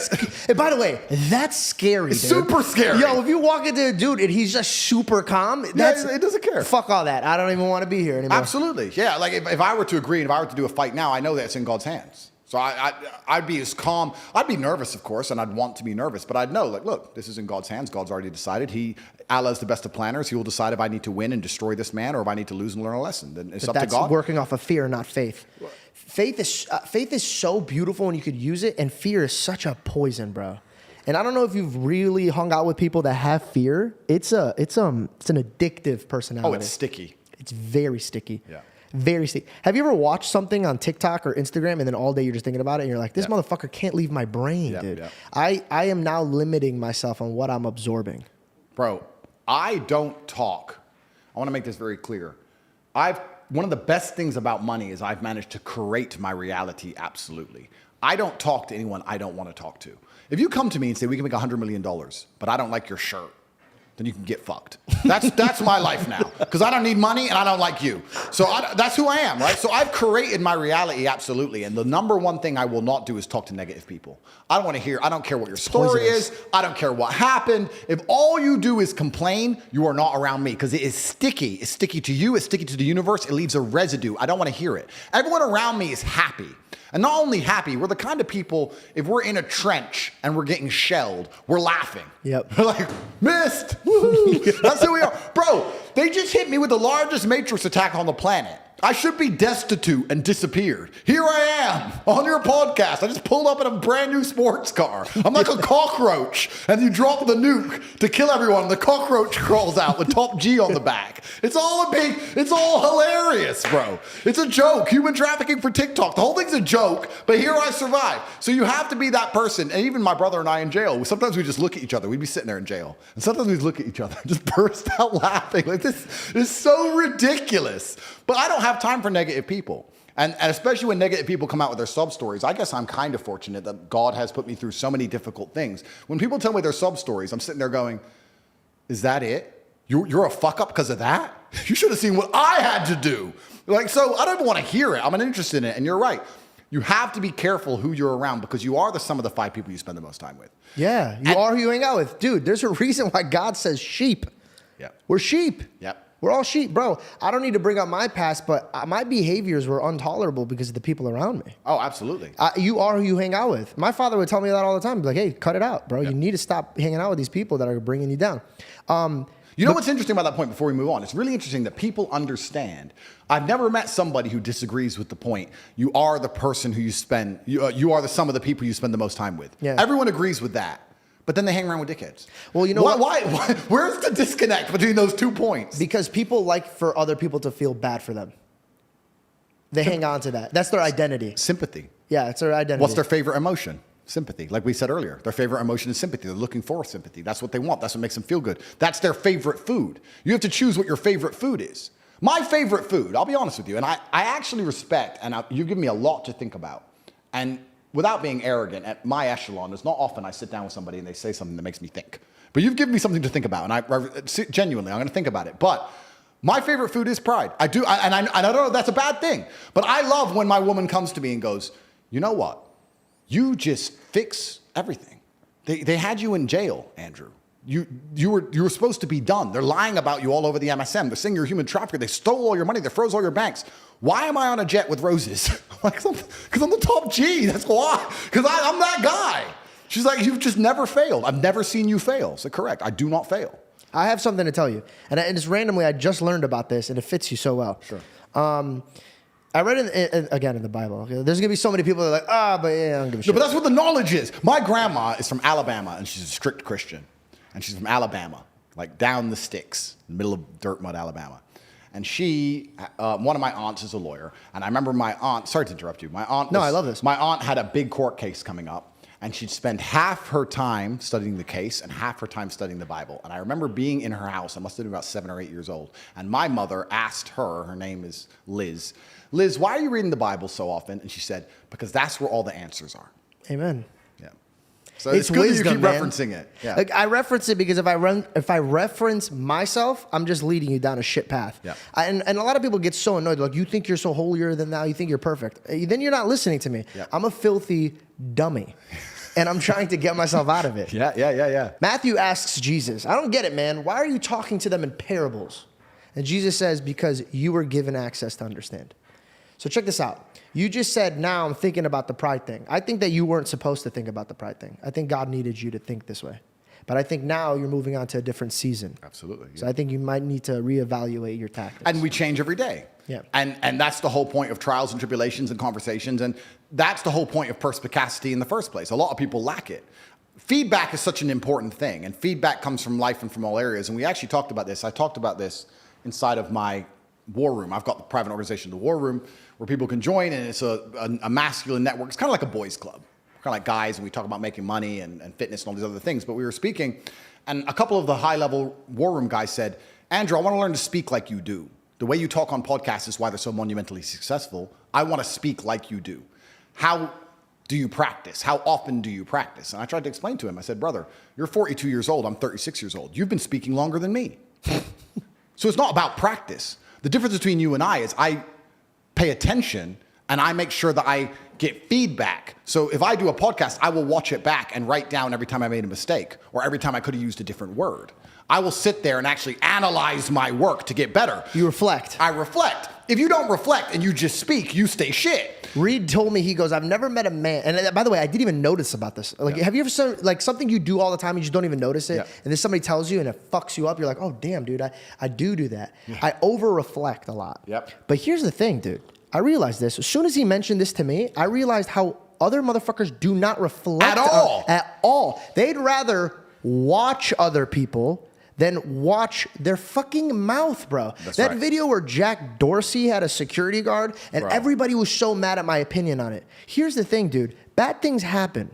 and by the way, that's scary, It's dude. super scary. Yo, if you walk into a dude and he's just super calm, it doesn't care. Fuck all that. I don't even want to be here anymore. Absolutely. Yeah, like if I were to agree and if I were to do a fight now, I know that it's in God's hands. So I'd be as calm. I'd be nervous, of course, and I'd want to be nervous. But I'd know, like, look, this is in God's hands. God's already decided. Allah's the best of planners. He will decide if I need to win and destroy this man or if I need to lose and learn a lesson. Then it's up to God. That's working off of fear, not faith. Faith is so beautiful and you could use it, and fear is such a poison, bro. And I don't know if you've really hung out with people that have fear. It's an addictive personality. Oh, it's sticky. It's very sticky. Yeah. Very sticky. Have you ever watched something on TikTok or Instagram and then all day you're just thinking about it and you're like, this motherfucker can't leave my brain, dude. Yeah. I am now limiting myself on what I'm absorbing. Bro, I don't talk. I want to make this very clear. One of the best things about money is I've managed to create my reality absolutely. I don't talk to anyone I don't want to talk to. If you come to me and say, we can make $100 million, but I don't like your shirt, then you can get fucked. That's my life now. Because I don't need money and I don't like you. So that's who I am, right? So I've created my reality absolutely. And the number one thing I will not do is talk to negative people. I don't want to hear, I don't care what your story is. I don't care what happened. If all you do is complain, you are not around me because it is sticky. It's sticky to you. It's sticky to the universe. It leaves a residue. I don't want to hear it. Everyone around me is happy. And not only happy, we're the kind of people, if we're in a trench and we're getting shelled, we're laughing. Yep. We're like, missed. Woo-hoo. That's who we are. Bro, they just hit me with the largest Matrix attack on the planet. I should be destitute and disappeared. Here I am on your podcast. I just pulled up in a brand new sports car. I'm like a cockroach, and you drop the nuke to kill everyone, and the cockroach crawls out with Top G on the back. It's all hilarious, bro. It's a joke. Human trafficking for TikTok. The whole thing's a joke, but here I survive. So you have to be that person. And even my brother and I in jail, sometimes we just look at each other. We'd be sitting there in jail, and sometimes we'd look at each other and just burst out laughing. Like, this is so ridiculous. But I don't have time for negative people. And especially when negative people come out with their sub stories, I guess I'm kind of fortunate that God has put me through so many difficult things. When people tell me their sub stories, I'm sitting there going, is that it? You're a fuck up because of that? You should have seen what I had to do. Like, so I don't even want to hear it. I'm uninterested in it. And you're right. You have to be careful who you're around because you are the sum of the 5 people you spend the most time with. Yeah, you are who you hang out with. Dude, there's a reason why God says sheep. Yeah. We're sheep. Yep. We're all sheep, bro. I don't need to bring up my past, but my behaviors were intolerable because of the people around me. Oh, absolutely. You are who you hang out with. My father would tell me that all the time. He'd be like, hey, cut it out, bro. Yep. You need to stop hanging out with these people that are bringing you down. You know what's interesting about that point before we move on? It's really interesting that people understand. I've never met somebody who disagrees with the point. You are the person who you are the sum of the people you spend the most time with. Yeah. Everyone agrees with that. But then they hang around with dickheads. Well, you know why? Where's the disconnect between those 2 points? Because people like for other people to feel bad for them. They hang on to that. That's their identity. Sympathy. Yeah, it's their identity. What's their favorite emotion? Sympathy. Like we said earlier, their favorite emotion is sympathy. They're looking for sympathy. That's what they want. That's what makes them feel good. That's their favorite food. You have to choose what your favorite food is. My favorite food, I'll be honest with you, and I actually respect, and you give me a lot to think about. And without being arrogant, at my echelon, it's not often I sit down with somebody and they say something that makes me think. But you've given me something to think about, and I genuinely, I'm going to think about it. But my favorite food is pride. I don't know if that's a bad thing, but I love when my woman comes to me and goes, you know what? You just fix everything. They had you in jail, Andrew. You were supposed to be done. They're lying about you all over the MSM. They're saying you're a human trafficker. They stole all your money. They froze all your banks. Why am I on a jet with roses? Because I'm the top G. That's why. Because I'm that guy. She's like, you've just never failed. I've never seen you fail. So correct. I do not fail. I have something to tell you. And just randomly, I just learned about this, and it fits you so well. Sure. I read it again in the Bible. Okay? There's going to be so many people that are like, but yeah, I don't give a shit. No, but that's what the knowledge is. My grandma is from Alabama, and she's a strict Christian. And she's from Alabama, like down the sticks, in the middle of dirt mud, Alabama. And one of my aunts is a lawyer. And I remember my aunt, sorry to interrupt you. I love this. My aunt had a big court case coming up. And she'd spend half her time studying the case and half her time studying the Bible. And I remember being in her house. I must have been about 7 or 8 years old. And my mother asked her name is Liz, why are you reading the Bible so often? And she said, because that's where all the answers are. Amen. Yeah. So it's good wisdom, that you keep referencing it. Yeah. Like, I reference it because if I reference myself, I'm just leading you down a shit path. Yeah. And a lot of people get so annoyed. Like, you think you're so holier than thou. You think you're perfect. Then you're not listening to me. Yeah. I'm a filthy dummy. And I'm trying to get myself out of it. Yeah. Matthew asks Jesus, I don't get it, man. Why are you talking to them in parables? And Jesus says, because you were given access to understand. So check this out. You just said, now I'm thinking about the pride thing. I think that you weren't supposed to think about the pride thing. I think God needed you to think this way. But I think now you're moving on to a different season. Absolutely. Yeah. So I think you might need to reevaluate your tactics. And we change every day. Yeah. And that's the whole point of trials and tribulations and conversations. And that's the whole point of perspicacity in the first place. A lot of people lack it. Feedback is such an important thing. And feedback comes from life and from all areas. And we actually talked about this. I talked about this inside of my war room. I've got the private organization, the War Room, where people can join. And it's a masculine network. It's kind of like a boys' club. Kind of like guys, and we talk about making money and fitness and all these other things. But we were speaking, and a couple of the high-level war room guys said, Andrew, I want to learn to speak like you do. The way you talk on podcasts is why they're so monumentally successful. I want to speak like you do. How do you practice? How often do you practice? And I tried to explain to him. I said, brother, you're 42 years old. I'm 36 years old. You've been speaking longer than me. So it's not about practice. The difference between you and I is I pay attention and I make sure that I get feedback. So if I do a podcast, I will watch it back and write down every time I made a mistake or every time I could have used a different word. I will sit there and actually analyze my work to get better. You reflect. I reflect. If you don't reflect and you just speak, you stay shit. Reed told me, he goes, I've never met a man. And by the way, I didn't even notice about this. Like, have you ever seen like something you do all the time, you just don't even notice it? Yeah. And then somebody tells you and it fucks you up. You're like, oh, damn, dude, I do that. Yeah. I over reflect a lot. Yep. But here's the thing, dude. I realized this. As soon as he mentioned this to me, I realized how other motherfuckers do not reflect. At all. They'd rather watch other people than watch their fucking mouth, bro. That video where Jack Dorsey had a security guard and everybody was so mad at my opinion on it. Here's the thing, dude. Bad things happen.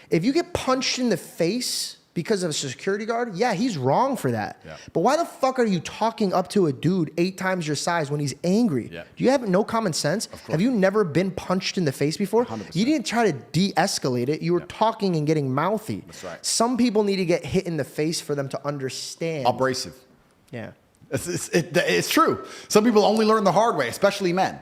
If you get punched in the face because of a security guard, yeah, he's wrong for that. Yeah. But why the fuck are you talking up to a dude 8 times your size when he's angry? Yeah. Do you have no common sense? Have you never been punched in the face before? 100%. You didn't try to de-escalate it. You were talking and getting mouthy. That's right. Some people need to get hit in the face for them to understand. Abrasive. Yeah. It's true. Some people only learn the hard way, especially men.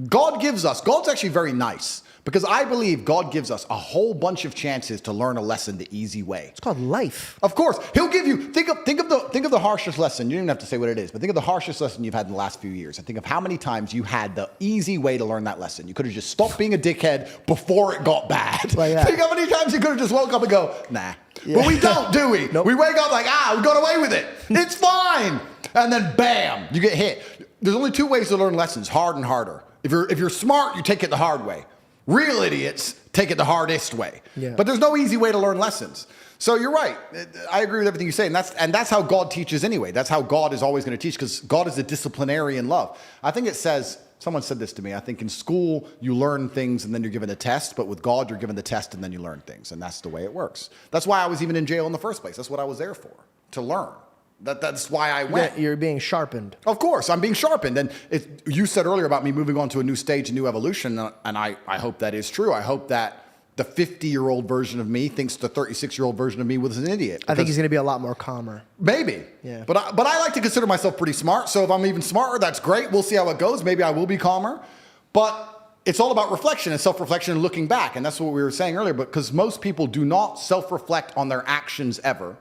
God's actually very nice. Because I believe God gives us a whole bunch of chances to learn a lesson the easy way. It's called life. Of course, He'll give you. Think of the harshest lesson. You don't even have to say what it is, but think of the harshest lesson you've had in the last few years, and think of how many times you had the easy way to learn that lesson. You could have just stopped being a dickhead before it got bad. Like that. Think how many times you could have just woke up and go, nah. Yeah. But we don't, do we? Nope. We wake up like, we got away with it. It's fine, and then bam, you get hit. There's only 2 ways to learn lessons: hard and harder. If you're smart, you take it the hard way. Real idiots take it the hardest way. Yeah. But there's no easy way to learn lessons. So you're right. I agree with everything you say. And that's how God teaches anyway. That's how God is always going to teach, because God is a disciplinarian love. I think it says, someone said this to me, I think in school you learn things and then you're given a test, but with God you're given the test and then you learn things. And that's the way it works. That's why I was even in jail in the first place. That's what I was there for, to learn. That's why I went. You're being sharpened. Of course, I'm being sharpened. And you said earlier about me moving on to a new stage, a new evolution, and I hope that is true. I hope that the 50-year-old version of me thinks the 36-year-old version of me was an idiot. I think he's going to be a lot more calmer. Maybe. Yeah. But I like to consider myself pretty smart, so if I'm even smarter, that's great. We'll see how it goes. Maybe I will be calmer. But it's all about reflection and self-reflection and looking back, and that's what we were saying earlier, because most people do not self-reflect on their actions ever.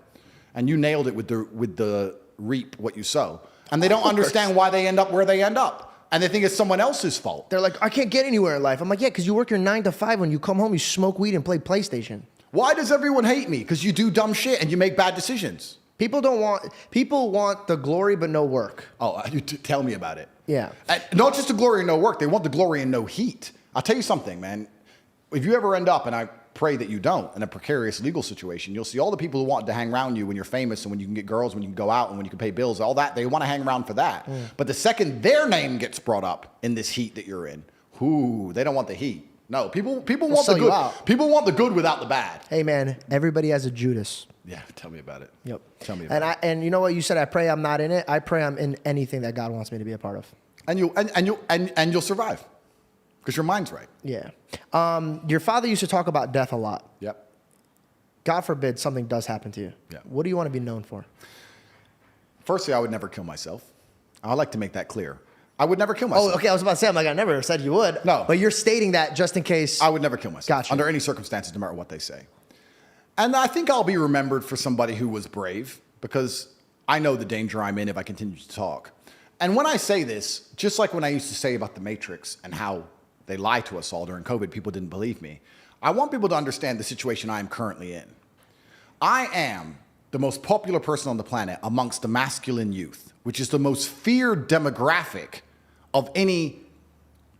And you nailed it with the reap what you sow. And they don't understand why they end up where they end up. And they think it's someone else's fault. They're like, I can't get anywhere in life. I'm like, yeah, because you work your 9 to 5. When you come home, you smoke weed and play PlayStation. Why does everyone hate me? Because you do dumb shit and you make bad decisions. People want the glory but no work. Oh, tell me about it. Yeah. Not just the glory and no work. They want the glory and no heat. I'll tell you something, man. If you ever end up, and I pray that you don't, in a precarious legal situation, you'll see all the people who want to hang around you when you're famous and when you can get girls, when you can go out and when you can pay bills, all that. They want to hang around for that. Mm. But the second their name gets brought up in this heat that you're in, they don't want the heat. No, people want the good. People want the good without the bad. Hey, man, everybody has a Judas. Yeah, tell me about it. Yep. Tell me about it. And you know what you said? I pray I'm not in it. I pray I'm in anything that God wants me to be a part of. And you'll survive. Because your mind's right. Yeah. Your father used to talk about death a lot. Yep. God forbid something does happen to you. Yeah. What do you want to be known for? Firstly, I would never kill myself. I like to make that clear. I would never kill myself. Oh, okay. I was about to say, I never said you would. No. But you're stating that just in case. I would never kill myself. Gotcha. Under any circumstances, no matter what they say. And I think I'll be remembered for somebody who was brave, because I know the danger I'm in if I continue to talk. And when I say this, just like when I used to say about the Matrix and how they lied to us all during COVID, people didn't believe me. I want people to understand the situation I am currently in. I am the most popular person on the planet amongst the masculine youth, which is the most feared demographic of any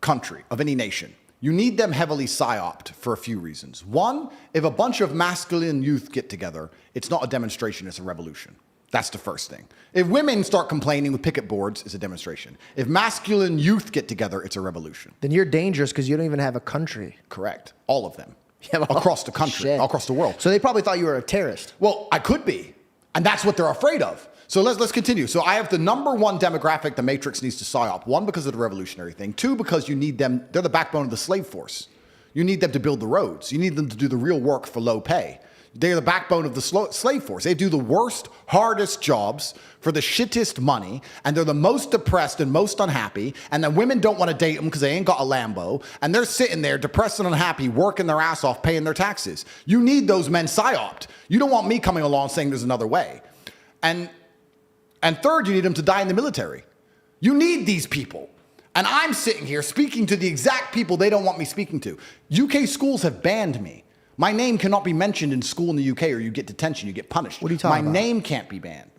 country, of any nation. You need them heavily psyoped for a few reasons. One, if a bunch of masculine youth get together, it's not a demonstration, it's a revolution. That's the first thing. If women start complaining with picket boards, it's a demonstration. If masculine youth get together, it's a revolution. Then you're dangerous because you don't even have a country. Correct. All of them. Yeah, across the country, across the world. So they probably thought you were a terrorist. Well, I could be. And that's what they're afraid of. So let's continue. So I have the number one demographic the Matrix needs to psyop. One, because of the revolutionary thing. Two, because you need them. They're the backbone of the slave force. You need them to build the roads. You need them to do the real work for low pay. They're the backbone of the slave force. They do the worst, hardest jobs for the shittest money, and they're the most depressed and most unhappy, and the women don't want to date them because they ain't got a Lambo, and they're sitting there depressed and unhappy, working their ass off, paying their taxes. You need those men psyoped. You don't want me coming along saying there's another way. And third, you need them to die in the military. You need these people. And I'm sitting here speaking to the exact people they don't want me speaking to. UK schools have banned me. My name cannot be mentioned in school in the UK or you get detention, you get punished. What are you talking about? My name can't be banned.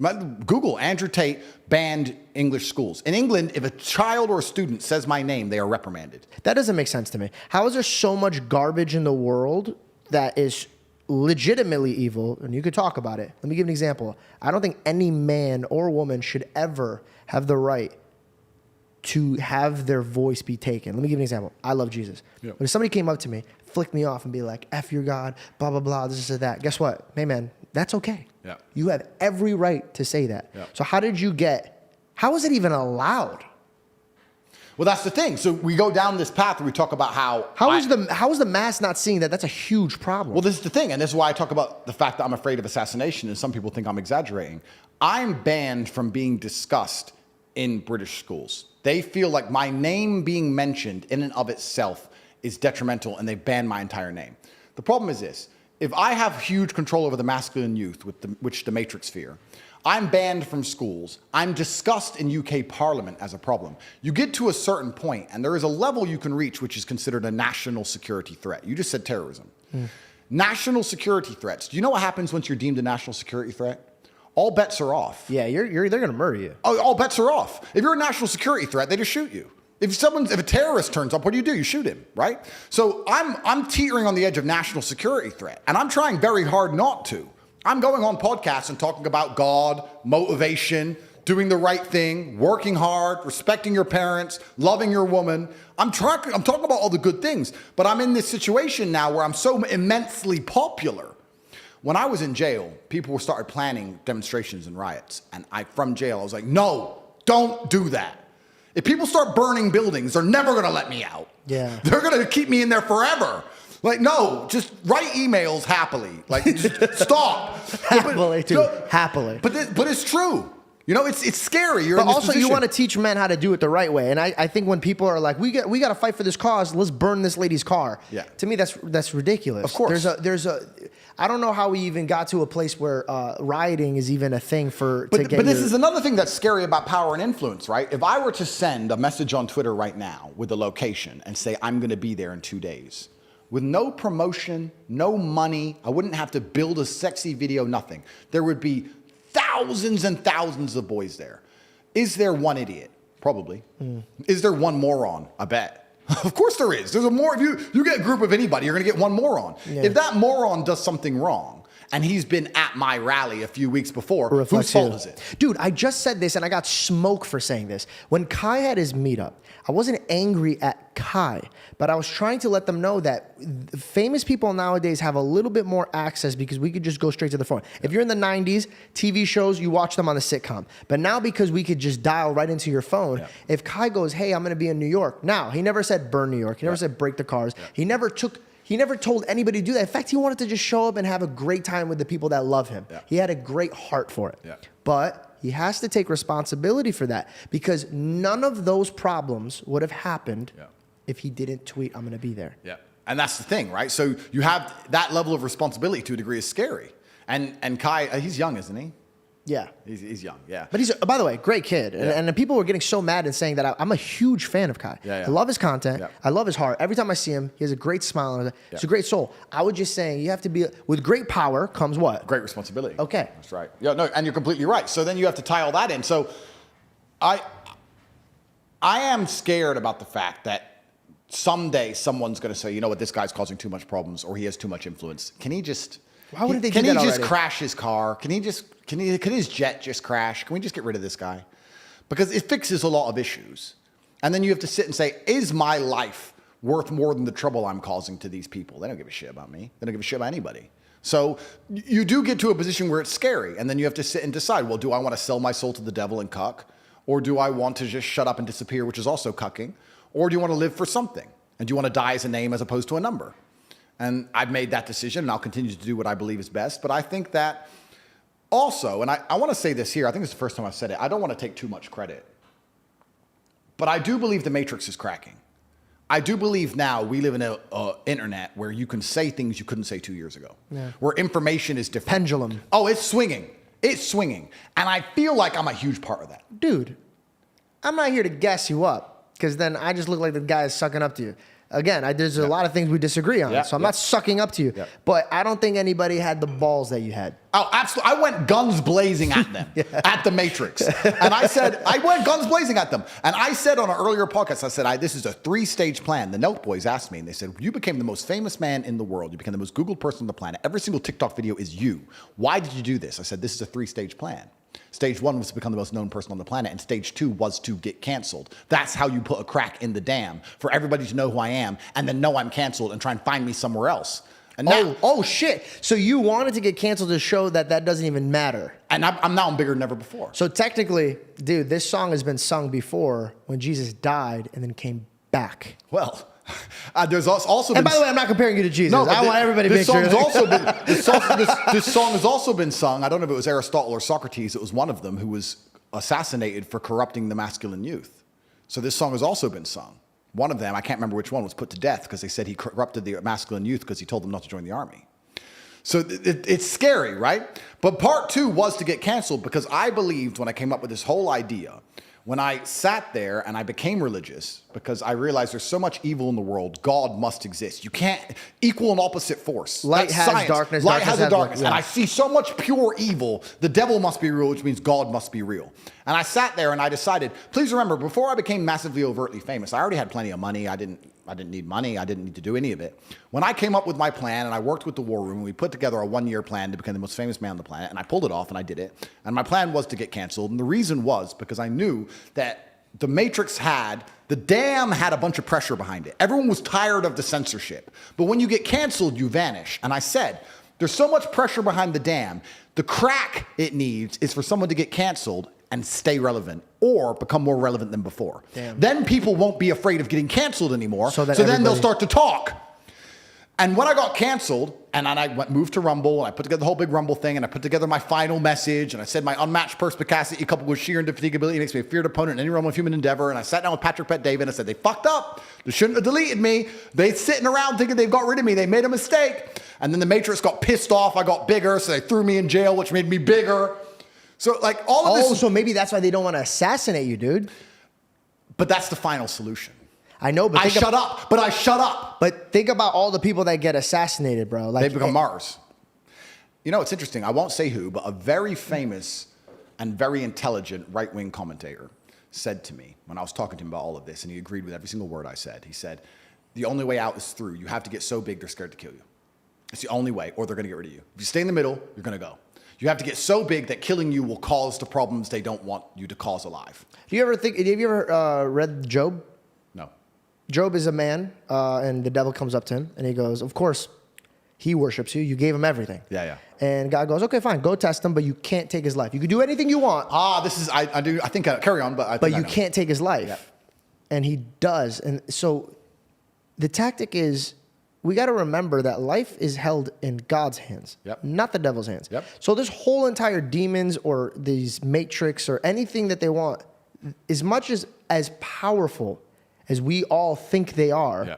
Google Andrew Tate banned English schools. In England, if a child or a student says my name, they are reprimanded. That doesn't make sense to me. How is there so much garbage in the world that is legitimately evil? And you could talk about it. Let me give an example. I don't think any man or woman should ever have the right to have their voice be taken. Let me give you an example. I love Jesus. Yep. But if somebody came up to me, flicked me off and be like, F your God, blah, blah, blah, this is that. Guess what? Hey, man, that's okay. Yeah. You have every right to say that. Yeah. So how is it even allowed? Well, that's the thing. So we go down this path where we talk about How is the mass not seeing that? That's a huge problem. Well, this is the thing, and this is why I talk about the fact that I'm afraid of assassination, and some people think I'm exaggerating. I'm banned from being discussed in British schools. They feel like my name being mentioned in and of itself is detrimental, and they ban my entire name. The problem is this. If I have huge control over the masculine youth, which the Matrix fear, I'm banned from schools. I'm discussed in UK Parliament as a problem. You get to a certain point, and there is a level you can reach which is considered a national security threat. You just said terrorism. National security threats. Do you know what happens once you're deemed a national security threat? All bets are off. Yeah, they're going to murder you. Oh, all bets are off. If you're a national security threat, they just shoot you. If a terrorist turns up, what do? You shoot him, right? So I'm teetering on the edge of national security threat, and I'm trying very hard not to. I'm going on podcasts and talking about God, motivation, doing the right thing, working hard, respecting your parents, loving your woman. I'm talking about all the good things, but I'm in this situation now where I'm so immensely popular. When I was in jail, people started planning demonstrations and riots, and from jail, I was like, no, don't do that. If people start burning buildings, they're never going to let me out. Yeah. They're going to keep me in there forever. Like, no, just write emails happily. Like, just stop. Happily, too. Happily. But it's true. You know, it's scary. You're but in this also, position. you want to teach men how to do it the right way. And I think when people are like, we got to fight for this cause, let's burn this lady's car. Yeah. To me, that's ridiculous. Of course. I don't know how we even got to a place where rioting is even a thing But this is another thing that's scary about power and influence, right? If I were to send a message on Twitter right now with the location and say, I'm going to be there in 2 days, with no promotion, no money, I wouldn't have to build a sexy video, nothing. There would be thousands and thousands of boys there. Is there one idiot? Probably. Is there one moron? I bet. Of course there is. There's a more. If you get a group of anybody, you're going to get one moron. Yeah. If that moron does something wrong, and he's been at my rally a few weeks before, whose fault is it? Dude, I just said this, and I got smoke for saying this. When Kai had his meetup, I wasn't angry at Kai, but I was trying to let them know that famous people nowadays have a little bit more access because we could just go straight to the phone. If you're in the 90s, TV shows, you watch them on the sitcom. But now because we could just dial right into your phone, if Kai goes, hey, I'm going to be in New York. Now, he never said burn New York. He never said break the cars. He never told anybody to do that. In fact, he wanted to just show up and have a great time with the people that love him. He had a great heart for it. But he has to take responsibility for that because none of those problems would have happened if he didn't tweet, I'm going to be there. Yeah. And that's the thing, right? So you have that level of responsibility to a degree is scary. And Kai, he's young, isn't he? Yeah. He's young, yeah. But he's, by the way, great kid. And the people were getting so mad and saying that I'm a huge fan of Kai. I love his content. I love his heart. Every time I see him, he has a great smile. On He's a great soul. I was just saying, you have to be, with great power comes what? Great responsibility. Okay. That's right. Yeah, no, and you're completely right. So then you have to tie all that in. So I am scared about the fact that someday someone's going to say, you know what, this guy's causing too much problems or he has too much influence. Can he just... Why wouldn't they do can that he just already? crash his car? Can his jet just crash? Can we just get rid of this guy? Because it fixes a lot of issues. And then you have to sit and say, is my life worth more than the trouble I'm causing to these people? They don't give a shit about me. They don't give a shit about anybody. So you do get to a position where it's scary. And then you have to sit and decide, well, do I want to sell my soul to the devil and cuck? Or do I want to just shut up and disappear, which is also cucking? Or do you want to live for something? And do you want to die as a name as opposed to a number? And I've made that decision, and I'll continue to do what I believe is best. But I think that also, and I want to say this here, I think it's the first time I've said it, I don't want to take too much credit. But I do believe the Matrix is cracking. I do believe now we live in an internet where you can say things you couldn't say 2 years ago. Yeah. Where information is different. Pendulum. Oh, it's swinging. It's swinging. And I feel like I'm a huge part of that. Dude, I'm not here to gas you up, because then I just look like the guy is sucking up to you. Again, there's a lot of things we disagree on, so I'm not sucking up to you. But I don't think anybody had the balls that you had. Oh, absolutely. I went guns blazing at them, at the Matrix. And I went guns blazing at them. And I said on an earlier podcast, I said, this is a 3-stage plan. The Note Boys asked me, and they said, you became the most famous man in the world. You became the most Googled person on the planet. Every single TikTok video is you. Why did you do this? I said, this is a 3-stage plan. Stage 1 was to become the most known person on the planet, and stage 2 was to get canceled. That's how you put a crack in the dam, for everybody to know who I am, and then know I'm canceled and try and find me somewhere else. And now, oh shit! So you wanted to get canceled to show that doesn't even matter. And I'm bigger than ever before. So technically, dude, this song has been sung before when Jesus died and then came back. Well. There's also and by the way, I'm not comparing you to Jesus. No, I want everybody to make sure. This song has also been sung. I don't know if it was Aristotle or Socrates. It was one of them who was assassinated for corrupting the masculine youth. So this song has also been sung. One of them, I can't remember which one, was put to death because they said he corrupted the masculine youth because he told them not to join the army. So it's scary, right? But part 2 was to get canceled because I believed when I came up with this whole idea, when I sat there and I became religious, because I realized there's so much evil in the world, God must exist. You can't equal and opposite force. Light has science. darkness. Light has a darkness. And I see so much pure evil. The devil must be real, which means God must be real. And I sat there and I decided, please remember, before I became massively overtly famous, I already had plenty of money. I didn't need money. I didn't need to do any of it. When I came up with my plan and I worked with the War Room, we put together a 1-year plan to become the most famous man on the planet, and I pulled it off and I did it. And my plan was to get canceled. And the reason was because I knew that the Matrix the dam had a bunch of pressure behind it. Everyone was tired of the censorship. But when you get canceled, you vanish. And I said, there's so much pressure behind the dam. The crack it needs is for someone to get canceled and stay relevant or become more relevant than before. Damn. Then people won't be afraid of getting canceled anymore. So then they'll start to talk. And when I got canceled, and I moved to Rumble, and I put together the whole big Rumble thing, and I put together my final message, and I said my unmatched perspicacity coupled with sheer indefatigability makes me a feared opponent in any realm of human endeavor. And I sat down with Patrick Bet David, and I said, they fucked up. They shouldn't have deleted me. They sitting around thinking they've got rid of me. They made a mistake. And then the Matrix got pissed off. I got bigger, so they threw me in jail, which made me bigger. So like all of this. Oh, so maybe that's why they don't want to assassinate you, dude. But that's the final solution. I know, but I shut up. But think about all the people that get assassinated, bro. Like they become Mars. You know, it's interesting. I won't say who, but a very famous and very intelligent right-wing commentator said to me when I was talking to him about all of this, and he agreed with every single word I said. He said, the only way out is through. You have to get so big they're scared to kill you. It's the only way, or they're going to get rid of you. If you stay in the middle, you're going to go. You have to get so big that killing you will cause the problems they don't want you to cause alive. Have you ever read Job? No. Job is a man, and the devil comes up to him, and he goes, of course, he worships you. You gave him everything. Yeah. And God goes, okay, fine, go test him, but you can't take his life. You can do anything you want. I think carry on, but you can't take his life. Yeah. And he does. And so the tactic is, we got to remember that life is held in God's hands, not the devil's hands. Yep. So this whole entire demons or these matrix or anything that they want, as much as powerful as we all think they are,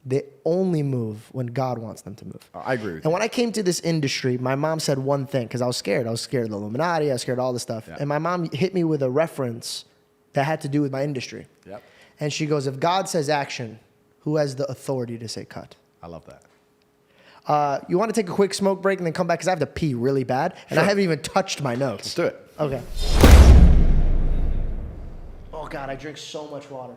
they only move when God wants them to move. I agree with you. And when I came to this industry, my mom said one thing, because I was scared. I was scared of the Illuminati. I was scared of all this stuff. Yeah. And my mom hit me with a reference that had to do with my industry. Yep. And she goes, if God says action, who has the authority to say cut? I love that. You want to take a quick smoke break and then come back? Because I have to pee really bad. And I haven't even touched my notes. Let's do it. Okay. Oh, God, I drink so much water.